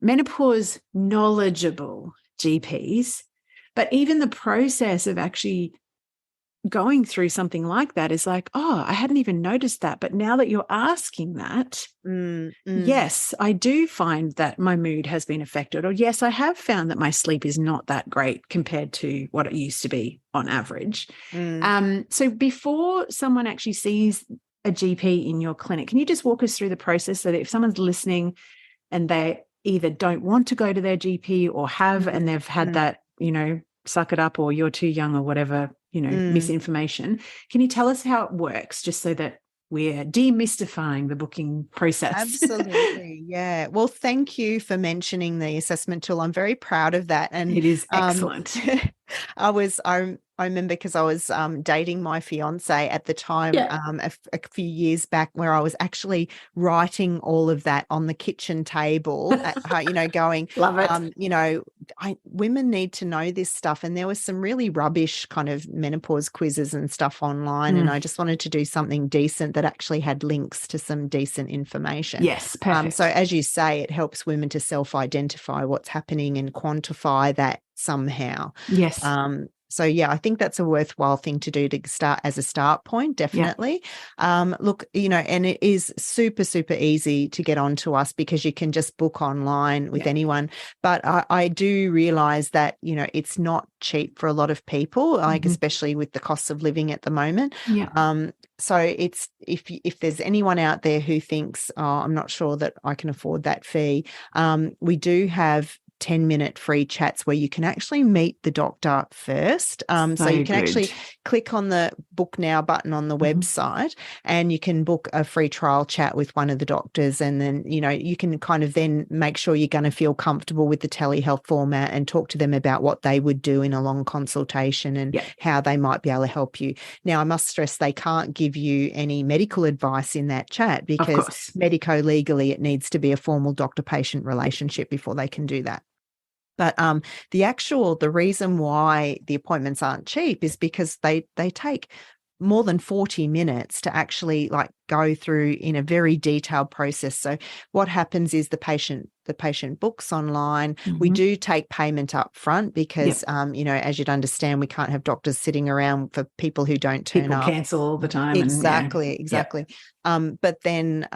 menopause knowledgeable GPs, but even the process of actually going through something like that is like, oh, I hadn't even noticed that. But now that you're asking that, yes, I do find that my mood has been affected. Or yes, I have found that my sleep is not that great compared to what it used to be on average. So before someone actually sees a GP in your clinic, can you just walk us through the process, so that if someone's listening and they either don't want to go to their GP or have, and they've had that, suck it up, or you're too young, or whatever, misinformation. Can you tell us how it works, just so that we're demystifying the booking process? Absolutely. Yeah. Well, thank you for mentioning the assessment tool. I'm very proud of that. And it is excellent. I remember because I was dating my fiance at the time, Yeah. a few years back, where I was actually writing all of that on the kitchen table, going, Love it. women need to know this stuff. And there was some really rubbish kind of menopause quizzes and stuff online. And I just wanted to do something decent that actually had links to some decent information. Yes, perfect. So as you say, it helps women to self-identify what's happening and quantify that somehow. Yes. So yeah, I think that's a worthwhile thing to do to start as a start point, definitely. Look, and it is super, super easy to get onto us because you can just book online with anyone. But I do realize that, it's not cheap for a lot of people, like especially with the cost of living at the moment. So it's if there's anyone out there who thinks, oh, I'm not sure that I can afford that fee, we do have 10-minute free chats where you can actually meet the doctor first. So you can actually click on the book now button on the website, and you can book a free trial chat with one of the doctors. And then, you can kind of then make sure you're going to feel comfortable with the telehealth format and talk to them about what they would do in a long consultation and how they might be able to help you. Now, I must stress they can't give you any medical advice in that chat because medico-legally it needs to be a formal doctor-patient relationship before they can do that. But the reason why the appointments aren't cheap is because they take more than 40 minutes to actually go through in a very detailed process. So what happens is the patient books online. We do take payment up front because, as you'd understand, we can't have doctors sitting around for people who don't turn up. People cancel all the time. Exactly. But then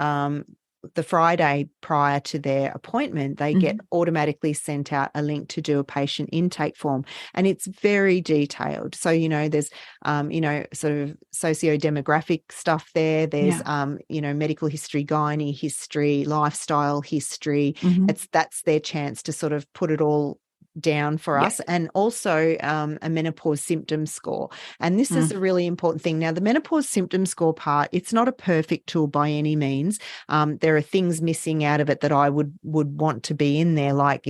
the Friday prior to their appointment, they get automatically sent out a link to do a patient intake form. And it's very detailed. So, there's, sort of socio-demographic stuff there. There's, medical history, gynae history, lifestyle history. That's their chance to sort of put it all down for us, and also a menopause symptom score. And this is a really important thing. Now, the menopause symptom score part, it's not a perfect tool by any means. There are things missing out of it that I would want to be in there, like,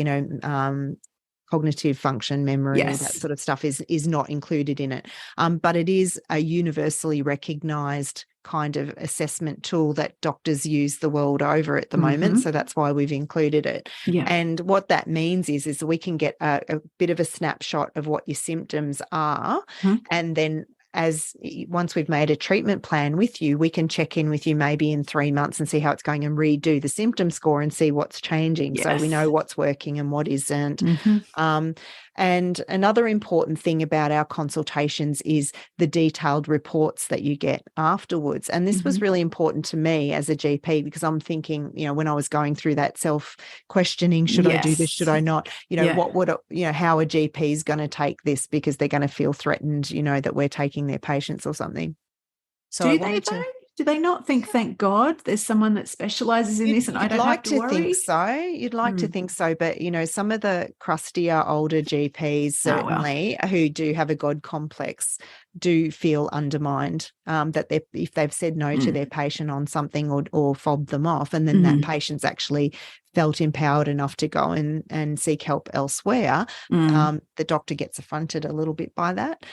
cognitive function, memory, that sort of stuff is not included in it. But it is a universally recognized kind of assessment tool that doctors use the world over at the moment. So that's why we've included it. And what that means is we can get a bit of a snapshot of what your symptoms are. And then once we've made a treatment plan with you, we can check in with you maybe in 3 months and see how it's going and redo the symptom score and see what's changing. So we know what's working and what isn't. And another important thing about our consultations is the detailed reports that you get afterwards. And this was really important to me as a GP, because I'm thinking, when I was going through that self-questioning, should I do this, should I not? What would, how a GP is going to take this, because they're going to feel threatened, that we're taking their patients or something. So do they not think, thank God, there's someone that specialises in this and I don't have to worry? You'd like to think so. But, some of the crustier older GPs, certainly, who do have a God complex, do feel undermined, that if they've said no to their patient on something or fobbed them off, and then that patient's actually felt empowered enough to go and seek help elsewhere, the doctor gets affronted a little bit by that.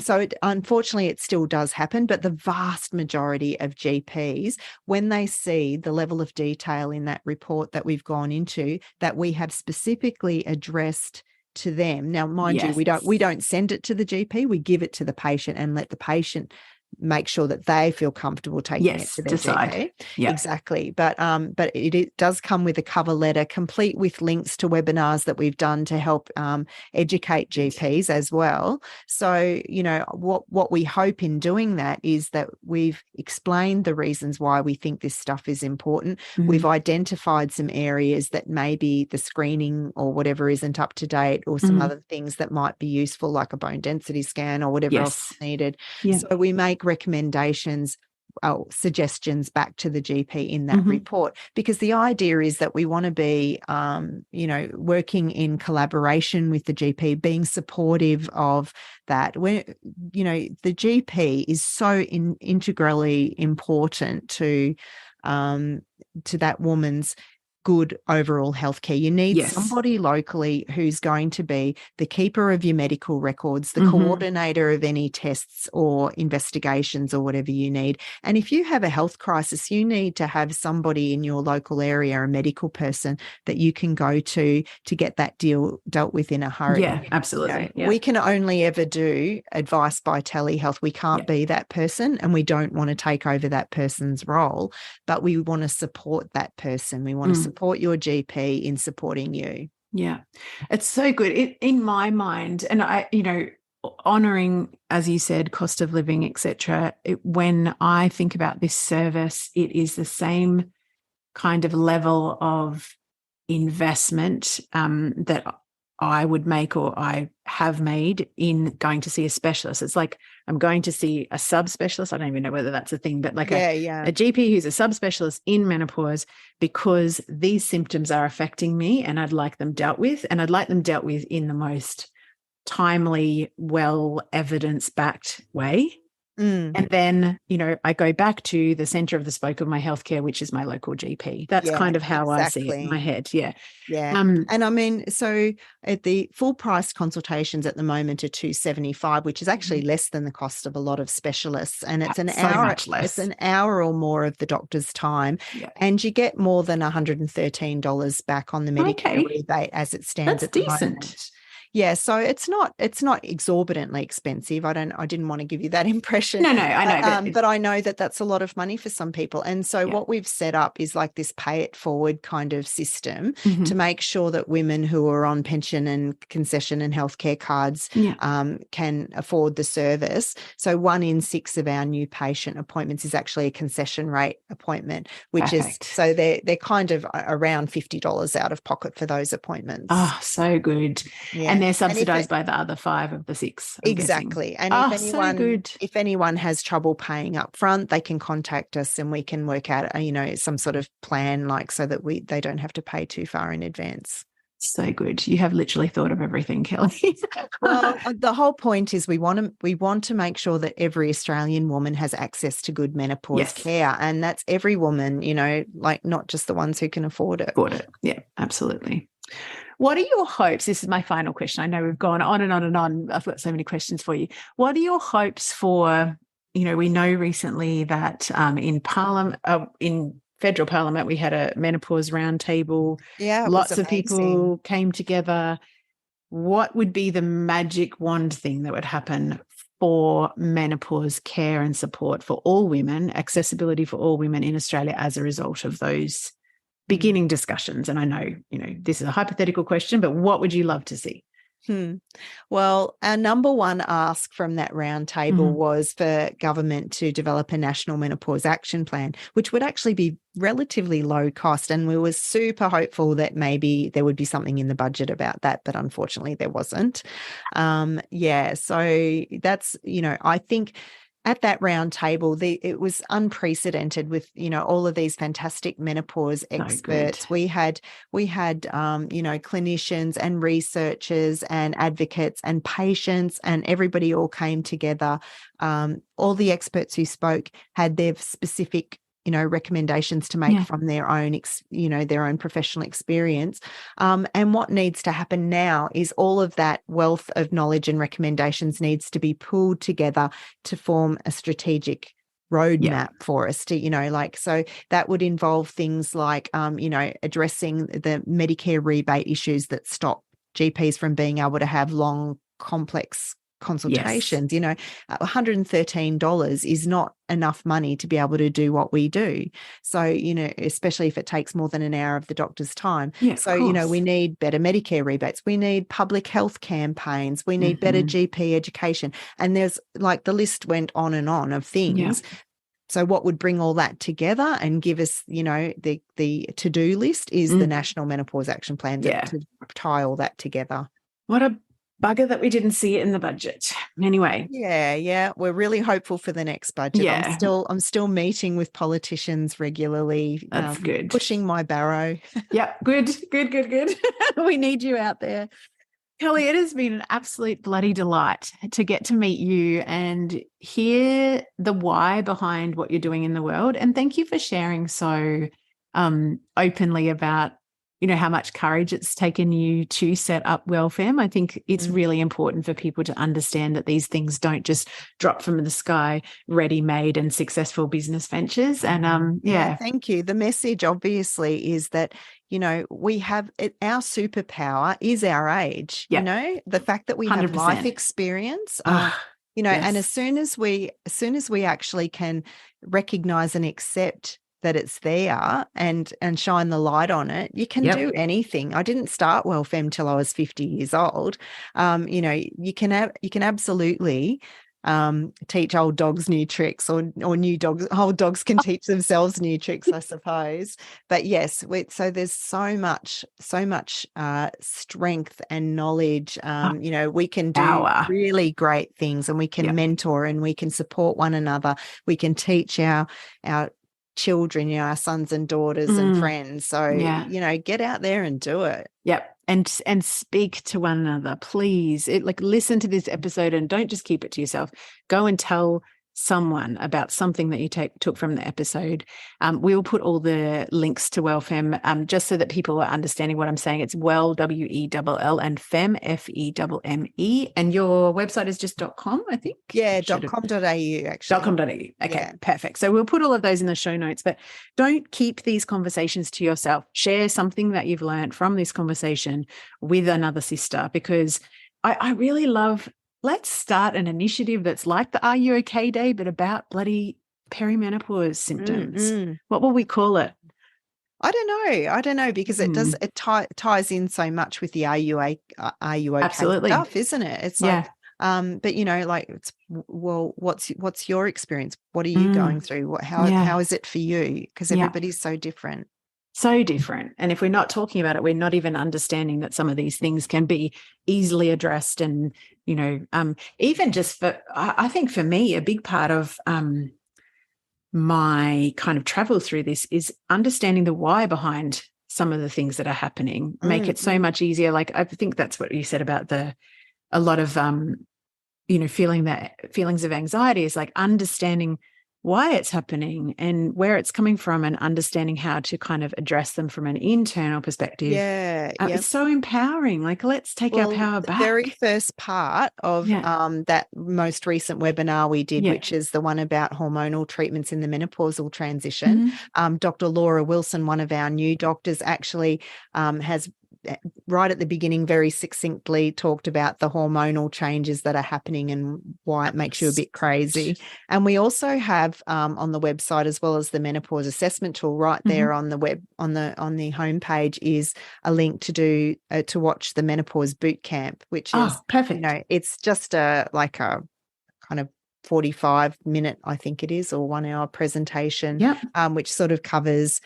So unfortunately, it still does happen. But the vast majority of GPs, when they see the level of detail in that report that we've gone into, that we have specifically addressed to them. Now, mind you, we don't send it to the GP. We give it to the patient and let the patient make sure that they feel comfortable taking it to their GP. Exactly. But it does come with a cover letter complete with links to webinars that we've done to help educate GPs as well. So, what we hope in doing that is that we've explained the reasons why we think this stuff is important. We've identified some areas that maybe the screening or whatever isn't up to date, or some other things that might be useful, like a bone density scan or whatever else is needed. So we make recommendations, suggestions back to the GP in that report, because the idea is that we want to be, working in collaboration with the GP, being supportive of that. When, the GP is so integrally important to that woman's good overall healthcare. You need Yes. somebody locally who's going to be the keeper of your medical records, the Mhm. coordinator of any tests or investigations or whatever you need. And if you have a health crisis, you need to have somebody in your local area, a medical person that you can go to get that dealt with in a hurry. Yeah, absolutely. We can only ever do advice by telehealth. We can't be that person, and we don't want to take over that person's role, but we want to support that person. We want to support your GP in supporting you. Yeah, it's so good. In my mind, and I, honouring, as you said, cost of living, etc. When I think about this service, it is the same kind of level of investment that I would make, or I have made, in going to see a specialist. It's like I'm going to see a subspecialist. I don't even know whether that's a thing, but like a GP who's a subspecialist in menopause, because these symptoms are affecting me and I'd like them dealt with, and I'd like them dealt with in the most timely, well evidence-backed way. And then, I go back to the center of the spoke of my healthcare, which is my local GP. That's kind of how I see it in my head. Yeah. Yeah. And I mean, so at the full price consultations at the moment are $275, which is actually less than the cost of a lot of specialists. And it's an hour, much less. It's an hour or more of the doctor's time. Yeah. And you get more than $113 back on the Medicare rebate as it stands at the moment. Yeah, so it's not exorbitantly expensive. I didn't want to give you that impression. No, I know. But I know that that's a lot of money for some people. And so what we've set up is like this pay it forward kind of system to make sure that women who are on pension and concession and healthcare cards can afford the service. So 1 in 6 of our new patient appointments is actually a concession rate appointment, which is, so they're kind of around $50 out of pocket for those appointments. Oh, so good. Yeah. And they're subsidized by the other 5 of the 6. Exactly. And if anyone has trouble paying up front, they can contact us and we can work out, some sort of plan, like, so that they don't have to pay too far in advance. So good. You have literally thought of everything, Kelly. Well, the whole point is we want to make sure that every Australian woman has access to good menopause care. And that's every woman, like not just the ones who can afford it. Yeah, absolutely. What are your hopes? This is my final question. I know we've gone on and on and on. I've got so many questions for you. What are your hopes for, we know recently that in Parliament, in federal Parliament, we had a menopause roundtable. Yeah, lots of people came together. What would be the magic wand thing that would happen for menopause care and support for all women, accessibility for all women in Australia as a result of those beginning discussions? And I know, this is a hypothetical question, but what would you love to see? Well, our number one ask from that roundtable was for government to develop a national menopause action plan, which would actually be relatively low cost. And we were super hopeful that maybe there would be something in the budget about that, but unfortunately there wasn't. So that's, I think at that round table, it was unprecedented with, all of these fantastic menopause experts. We had clinicians and researchers and advocates and patients, and everybody all came together. All the experts who spoke had their specific recommendations to make from their own, their own professional experience. And what needs to happen now is all of that wealth of knowledge and recommendations needs to be pulled together to form a strategic roadmap for us to, so that would involve things like, addressing the Medicare rebate issues that stop GPs from being able to have long, complex consultations. $113 is not enough money to be able to do what we do. So, especially if it takes more than an hour of the doctor's time. So, we need better Medicare rebates. We need public health campaigns. We need better GP education. And there's the list went on and on of things. So what would bring all that together and give us, the to-do list is the National Menopause Action Plan to tie all that together. What a bugger that we didn't see it in the budget. Anyway. Yeah. We're really hopeful for the next budget. I'm still meeting with politicians regularly. That's good. Pushing my barrow. Yeah, good. We need you out there. Kelly, it has been an absolute bloody delight to get to meet you and hear the why behind what you're doing in the world. And thank you for sharing so openly about, how much courage it's taken you to set up WellFemme. I think it's really important for people to understand that these things don't just drop from the sky, ready-made and successful business ventures. And thank you. The message obviously is that, we have our superpower is our age, the fact that we have 100%. life experience, and as soon as we actually can recognize and accept that it's there and shine the light on it, you can do anything. I didn't start WellFemme till I was 50 years old. You can absolutely teach old dogs new tricks, or new dogs. Old dogs can teach themselves new tricks, I suppose. But yes, so there's so much strength and knowledge. We can do really great things, and we can mentor, and we can support one another. We can teach our children, our sons and daughters and friends. So, get out there and do it. Yep. And speak to one another, please. Listen to this episode and don't just keep it to yourself. Go and tell someone about something that you took from the episode. We'll put all the links to WellFemme just so that people are understanding what I'm saying. It's Well, W-E-L-L, and Femme, F-E-M-M-E. And your website is just .com, I think? Yeah, .com.au actually. .com.au. Okay, perfect. So we'll put all of those in the show notes, but don't keep these conversations to yourself. Share something that you've learned from this conversation with another sister, because I really love, let's start an initiative that's like the Are You Okay Day, but about bloody perimenopause symptoms. What will we call it? I don't know, because it ties in so much with the Are You Okay Absolutely. stuff, isn't it? It's like, but what's your experience? What are you going through? How is it for you? Because everybody's so different. So different. And if we're not talking about it, we're not even understanding that some of these things can be easily addressed. And, even just I think for me, a big part of my kind of travel through this is understanding the why behind some of the things that are happening, make it so much easier. Like, I think that's what you said about a lot of, feelings of anxiety is like understanding why it's happening and where it's coming from, and understanding how to kind of address them from an internal perspective. It's so empowering. Like, let's take our power back. The very first part of that most recent webinar we did, which is the one about hormonal treatments in the menopausal transition, Dr. Laura Wilson, one of our new doctors, actually has right at the beginning very succinctly talked about the hormonal changes that are happening and why it makes you a bit crazy. And we also have on the website, as well as the menopause assessment tool, right there on the web, on the homepage, is a link to watch the menopause boot camp, which is perfect. It's just a kind of 45-minute, I think it is, or 1 hour presentation, which sort of covers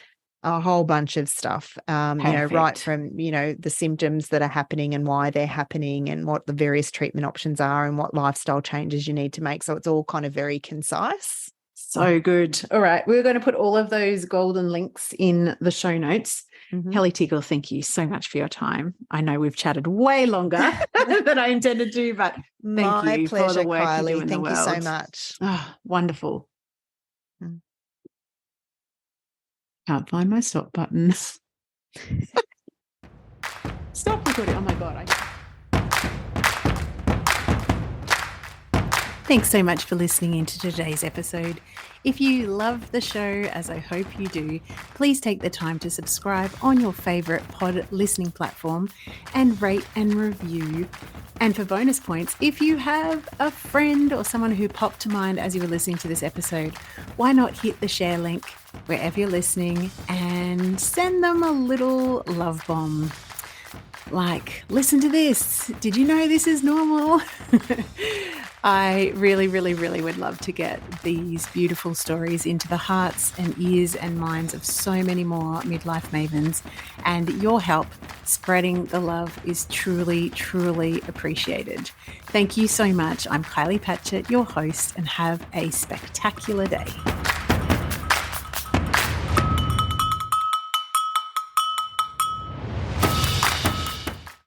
a whole bunch of stuff, right from, the symptoms that are happening and why they're happening, and what the various treatment options are, and what lifestyle changes you need to make. So it's all kind of very concise. So good. All right. We're going to put all of those golden links in the show notes. Kelly Teagle, thank you so much for your time. I know we've chatted way longer than I intended to, but thank you pleasure, for the work Kylie. you do in thank the world. You so much. Wonderful. Can't find my stop button. Stop recording. Oh my God. Thanks so much for listening into today's episode. If you love the show, as I hope you do, please take the time to subscribe on your favourite pod listening platform and rate and review. And for bonus points, if you have a friend or someone who popped to mind as you were listening to this episode, why not hit the share link wherever you're listening and send them a little love bomb. Like, listen to this. Did you know this is normal? I really, really, really would love to get these beautiful stories into the hearts and ears and minds of so many more midlife mavens. And your help spreading the love is truly, truly appreciated. Thank you so much. I'm Kylie Patchett, your host, and have a spectacular day.